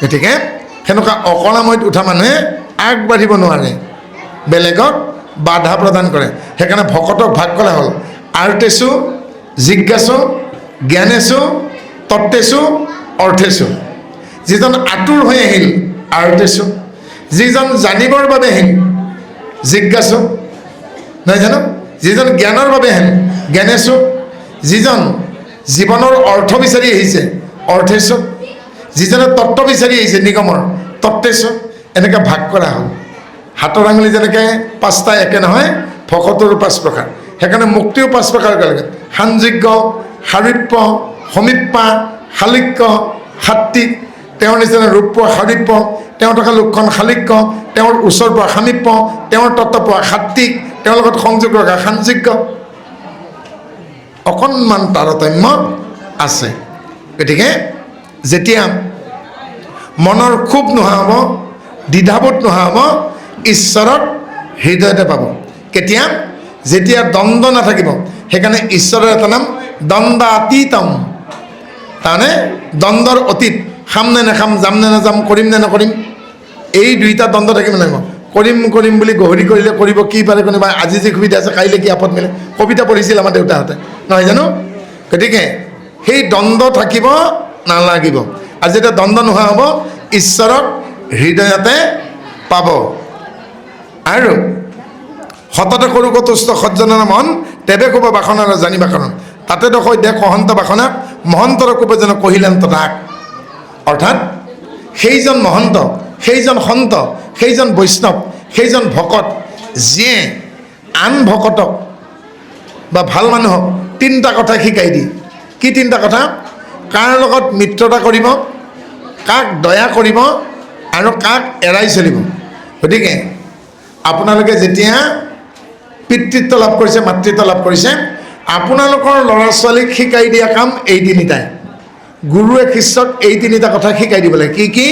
গতিকে সেনেকুৱা অকৰামৈত উঠা মানুহে আগবাঢ়িব নোৱাৰে, বেলেগক বাধা প্ৰদান কৰে। সেইকাৰণে ভকতক ভাগ কৰা হ'ল আৰ্তেছু, জিজ্ঞাসু, জ্ঞানেছু, তত্ত্বেছু, অৰ্থেছু। যিজন আতুৰ হৈ আহিল আৰ্তেছু, যিজন জানিবৰ বাবে আহিল জিজ্ঞাসু, নহয় জানো? যিজন জ্ঞানৰ বাবে আহিল জ্ঞানেছু, যিজন জীৱনৰ অৰ্থ বিচাৰি আহিছে অৰ্থেছু, যিজনে তত্ত্ব বিচাৰি আহিছে নিগমৰ তত্ত্বেছু। এনেকৈ ভাগ কৰা হ'ল। হাতৰ আঙুলি যেনেকৈ পাঁচটা একে নহয়, ভকতৰো 5 প্ৰকাৰ। সেইকাৰণে মুক্তিও 5 প্ৰকাৰ লাগে: সানযোগ্য, সাৰূপ্য, সমীপ্যা, শালিক্য, সাত্বিক। তেওঁৰ নিচিনা ৰূপ পোৱা সাৰূপ্য, তেওঁ থকা লক্ষণ শালিক্য, তেওঁৰ ওচৰ পোৱা সামীপ্য, তেওঁৰ তত্ত্ব পোৱা সাত্বিক, তেওঁৰ লগত সংযোগ ৰখা সানযোগ্য। অকণমান তাৰতম্য আছে। গতিকে যেতিয়া মনৰ ক্ষোভ নোহোৱা হ'ব, দ্বিধাবোধ নোহোৱা হ'ব, ঈশ্বৰক হৃদয়তে পাব। কেতিয়া? যেতিয়া দ্বন্দ্ব নাথাকিব। সেইকাৰণে ঈশ্বৰৰ এটা নাম দ্বন্দ্বাতীতম, তাৰমানে দ্বন্দ্বৰ অতীত। খাম নে নাখাম, যাম নে নাযাম, কৰিম নে নকৰিম, এই দুইটা দ্বন্দ্ব থাকিব লাগিব। কৰিম কৰিম বুলি গহৰি কৰিলে কৰিব কি পাৰে কোনোবা, আজি যি সুবিধা আছে কাইলৈ কি আপদ মিলে, কবিতা পঢ়িছিল আমাৰ দেউতাহঁতে, নহয় জানো? গতিকে সেই দ্বন্দ্ব থাকিব নালাগিব। আৰু যেতিয়া দ্বন্দ্ব নোহোৱা হ'ব, ঈশ্বৰক হৃদয়তে পাব। আৰু সততে কৰো কতুস্থ সজ্জনৰ মন, তেবে কোব বাসনাৰ জানিবা কাৰণ, তাতে দখৈ দেখ সহন্ত বাসনাক, মহন্তৰ কোবে যেন কহিলেন তাক। অৰ্থাৎ সেইজন মহন্ত, সেইজন সন্ত, সেইজন বৈষ্ণৱ, সেইজন ভকত, যিয়ে আন ভকতক বা ভাল মানুহক 3টা কথা শিকাই দিয়ে। কি 3টা কথা? কাৰ লগত মিত্ৰতা কৰিব, কাক দয়া কৰিব, আৰু কাক এৰাই চলিব। গতিকে আপোনালোকে যেতিয়া পিতৃত্ব লাভ কৰিছে, মাতৃত্ব লাভ কৰিছে, আপোনালোকৰ ল'ৰা ছোৱালীক শিকাই দিয়া কাম এই 3টাই। গুৰুৱে শিষ্যক এই তিনিটা কথা শিকাই দিব লাগে। কি?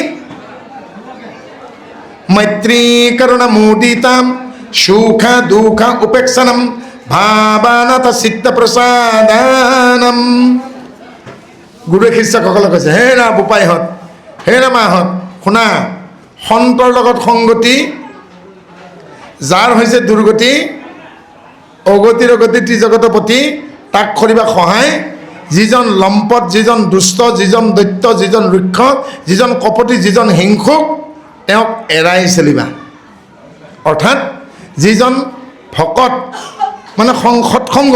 মৈত্ৰী কৰুণা মুদিতাম সুখ দুঃখ উপেক্ষণম ভাৱানাথ চিত্ত প্ৰসাদানম। গুৰুৱে শিষ্যসকলক কৈছে, হে ৰাম বোপাইহঁত, হে ৰামাহঁত, শুনা, সন্তৰ লগত সংগতি, যাৰ হৈছে দুৰ্গতি, অগতিৰ অগতি ত্ৰিজগতপতি, তাক কৰিবা সহায়। যিজন লম্পট, যিজন দুষ্ট, যিজন দৈত্য, যিজন ৰুক্ষ, যিজন কপটী, যিজন হিংসুক, তেওঁক এৰাই চলিবা। অৰ্থাৎ যিজন ভকত মানে সৎসংগ,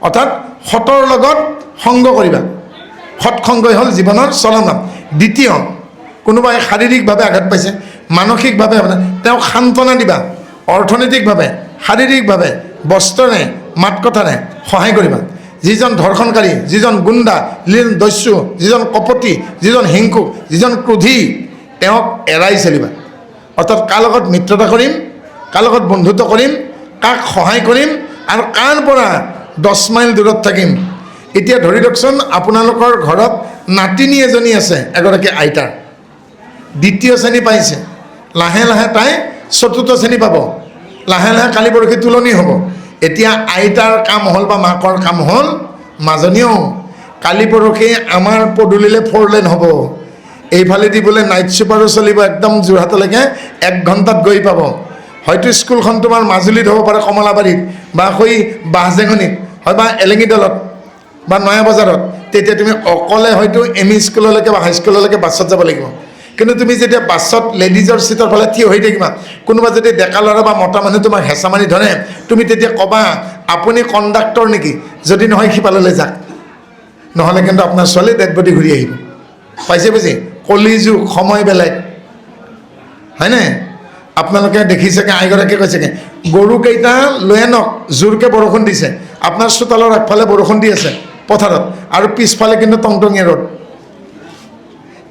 অৰ্থাৎ সতৰ লগত সংগ কৰিবা। সৎসংগই হ'ল জীৱনৰ চলনাম। দ্বিতীয়, কোনোবাই শাৰীৰিকভাৱে আঘাত পাইছে, মানসিকভাৱে তেওঁক সান্তনা দিবা। অৰ্থনৈতিকভাৱে, শাৰীৰিকভাৱে, বস্ত্ৰৰে, মাত কথাৰে সহায় কৰিবা। যিজন ধৰ্ষণকাৰী, যিজন গুণ্ডা, যিজন দস্যু, যিজন কপটী, যিজন হিংসুক, যিজন ক্ৰোধী, তেওঁক এৰাই চলিবা। অৰ্থাৎ কাৰ লগত মিত্ৰতা কৰিম, কাৰ লগত বন্ধুত্ব কৰিম, কাক সহায় কৰিম আৰু কাৰ পৰা 10 মাইল দূৰত থাকিম। এতিয়া ধৰি লওকচোন, আপোনালোকৰ ঘৰত নাতিনী এজনী আছে, এগৰাকী আইতাৰ, 2য় শ্ৰেণী পাইছে, লাহে লাহে তাই 4ৰ্থ শ্ৰেণী পাব, লাহে লাহে কালি পৰহি তুলনি হ'ব। এতিয়া আইতাৰ কাম হ'ল বা মাকৰ কাম হ'ল, মাজনীও কালি পৰহি আমাৰ পদূলিলে 4 লেন হ'ব, এইফালেদি বোলে নাইট ছুপাৰো চলিব, একদম যোৰহাটলৈকে 1 ঘণ্টাত গৈ পাব। হয়তো স্কুলখন তোমাৰ মাজুলীত হ'ব পাৰে, কমলাবাৰীত, বা হৈ বাঁহজেঙনিত, হয় বা এলেঙিদলত বা নয়া বজাৰত। তেতিয়া তুমি অকলে হয়তো ME স্কুললৈকে বা হাইস্কুললৈকে বাছত যাব লাগিব। কিন্তু তুমি যেতিয়া বাছত লেডিজৰ ছিটৰ ফালে থিয় হৈ থাকিবা, কোনোবা যদি ডেকা ল'ৰা বা মতা মানুহ তোমাক হেঁচা মাৰি ধৰে, তুমি তেতিয়া ক'বা, আপুনি কণ্ডাক্টৰ নেকি? যদি নহয় সিফাললৈ যাক, নহ'লে কিন্তু আপোনাৰ ছোৱালী ডেড বডি ঘূৰি আহিব। পাইছে বুজি? কলিযুগ, সময় বেলেগ, হয়নে? আপোনালোকে দেখিছেগে, আইগৰাকীয়ে কৈছেগে, গৰুকেইটা লৈ আনক, জোৰকৈ বৰষুণ দিছে, আপোনাৰ চোতালৰ আগফালে বৰষুণ দি আছে পথাৰত, আৰু পিছফালে কিন্তু টংটঙীয়া ৰ'দ।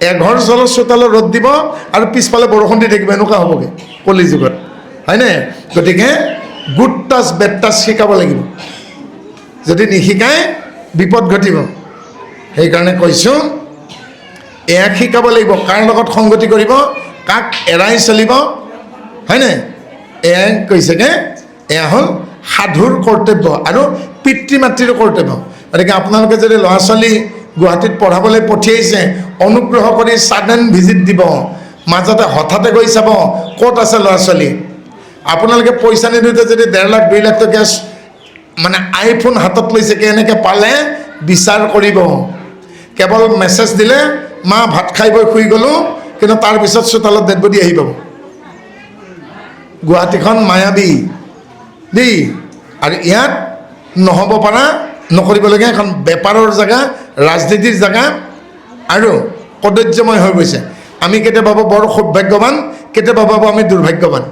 এঘৰ চলৰ চোতালত ৰ'দ দিব আৰু পিছফালে বৰষুণ দি থাকিব, এনেকুৱা হ'বগৈ কলিযুগত, হয়নে? গতিকে গুড টাচ বেড টাচ শিকাব লাগিব, যদি নিশিকায় বিপদ ঘটিব। সেইকাৰণে কৈছোঁ, এয়া শিকাব লাগিব, কাৰ লগত সংগতি কৰিব, কাক এৰাই চলিব, হয়নে? এয়াই কৈছেগৈ, এয়া হ'ল সাধুৰ কৰ্তব্য আৰু পিতৃ মাতৃৰ কৰ্তব্য। গতিকে আপোনালোকে যদি ল'ৰা ছোৱালী গুৱাহাটীত পঢ়াবলৈ পঠিয়াইছে, অনুগ্ৰহ কৰি ছাডেন ভিজিট দিব, মাজতে হঠাতে গৈ চাব ক'ত আছে ল'ৰা ছোৱালী। আপোনালোকে পইচা নিদিওঁতে যদি 1.5 লাখ 2 লাখ টকীয়া মানে আইফোন হাতত লৈছে, কেনেকৈ পালে বিচাৰ কৰিব। কেৱল মেছেজ দিলে, মা ভাত খাই বৈ শুই গ'লোঁ, কিন্তু তাৰপিছত চোতালত ডেড বডি আহি পাব। গুৱাহাটীখন মায়াবী দেই, আৰু ইয়াত নহ'ব পৰা, নকৰিবলগীয়া এখন বেপাৰৰ জেগা, ৰাজনীতিৰ জেগা আৰু কদৰ্যময় হৈ গৈছে। আমি কেতিয়াবা ভাবোঁ বৰ সৌভাগ্যৱান, কেতিয়াবা ভাবোঁ আমি দুৰ্ভাগ্যৱান।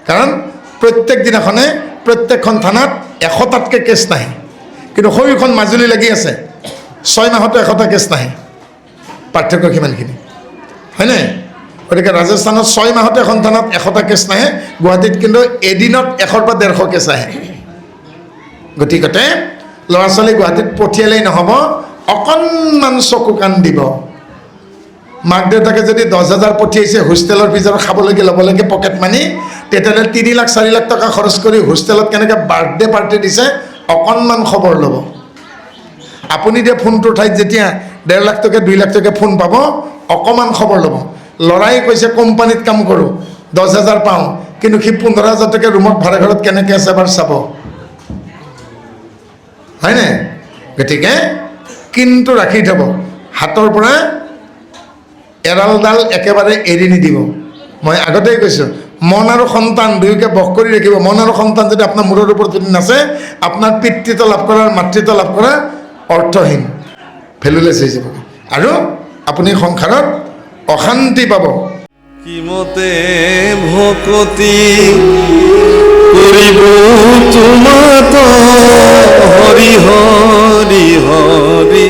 কাৰণ প্ৰত্যেক দিনাখনে প্ৰত্যেকখন থানাত 100টাতকৈ কেছ নাহে, কিন্তু সৈখন মাজুলী লাগি আছে, 6 মাহতো 100টা কেছ নাহে। পাৰ্থক্য কিমানখিনি, হয়নে? গতিকে ৰাজস্থানত 6 মাহতে এখন থানাত 100টা কেছ নাহে, গুৱাহাটীত কিন্তু এদিনত 100 বা 150 কেছ আহে। গতিকতে ল'ৰা ছোৱালী গুৱাহাটীত পঠিয়ালেই নহ'ব, অকণমান চকু কাণ দিব। মাক দেউতাকে যদি 10,000 পঠিয়াইছে হোষ্টেলৰ ফিজৰ খাবলৈকে ল'বলৈকে পকেট মানি, তেতিয়াহ'লে 3 লাখ 4 লাখ টকা খৰচ কৰি হোষ্টেলত কেনেকৈ বাৰ্থডে পাৰ্টি দিছে, অকণমান খবৰ ল'ব। আপুনি দিয়া ফোনটোৰ ঠাইত যেতিয়া 1.5 লাখ টকা 2 লাখ টকা ফোন পাব, অকণমান খবৰ ল'ব। ল'ৰাই কৈছে কোম্পানীত কাম কৰোঁ, 10,000 পাওঁ, কিন্তু সি 15,000 টকা ৰুমত ভাড়া ঘৰত কেনেকৈ আছে এবাৰ চাব, হয়নে? গতিকে কিন্তু ৰাখি থ'ব, হাতৰ পৰা এৰালডাল একেবাৰে এৰি নিদিব। মই আগতেই কৈছোঁ, মন আৰু সন্তান দুয়োকে বশ কৰি ৰাখিব। মন আৰু সন্তান যদি আপোনাৰ মূৰৰ ওপৰত যদি নাচে, আপোনাৰ পিতৃত্ব লাভ কৰা আৰু মাতৃত্ব লাভ কৰা অৰ্থহীন, ভেলুলেছ হৈ যাব, আৰু আপুনি সংসাৰত অশান্তি পাব। কিমতে ভকতি কৰিব তোমাত হৰি হৰি হৰি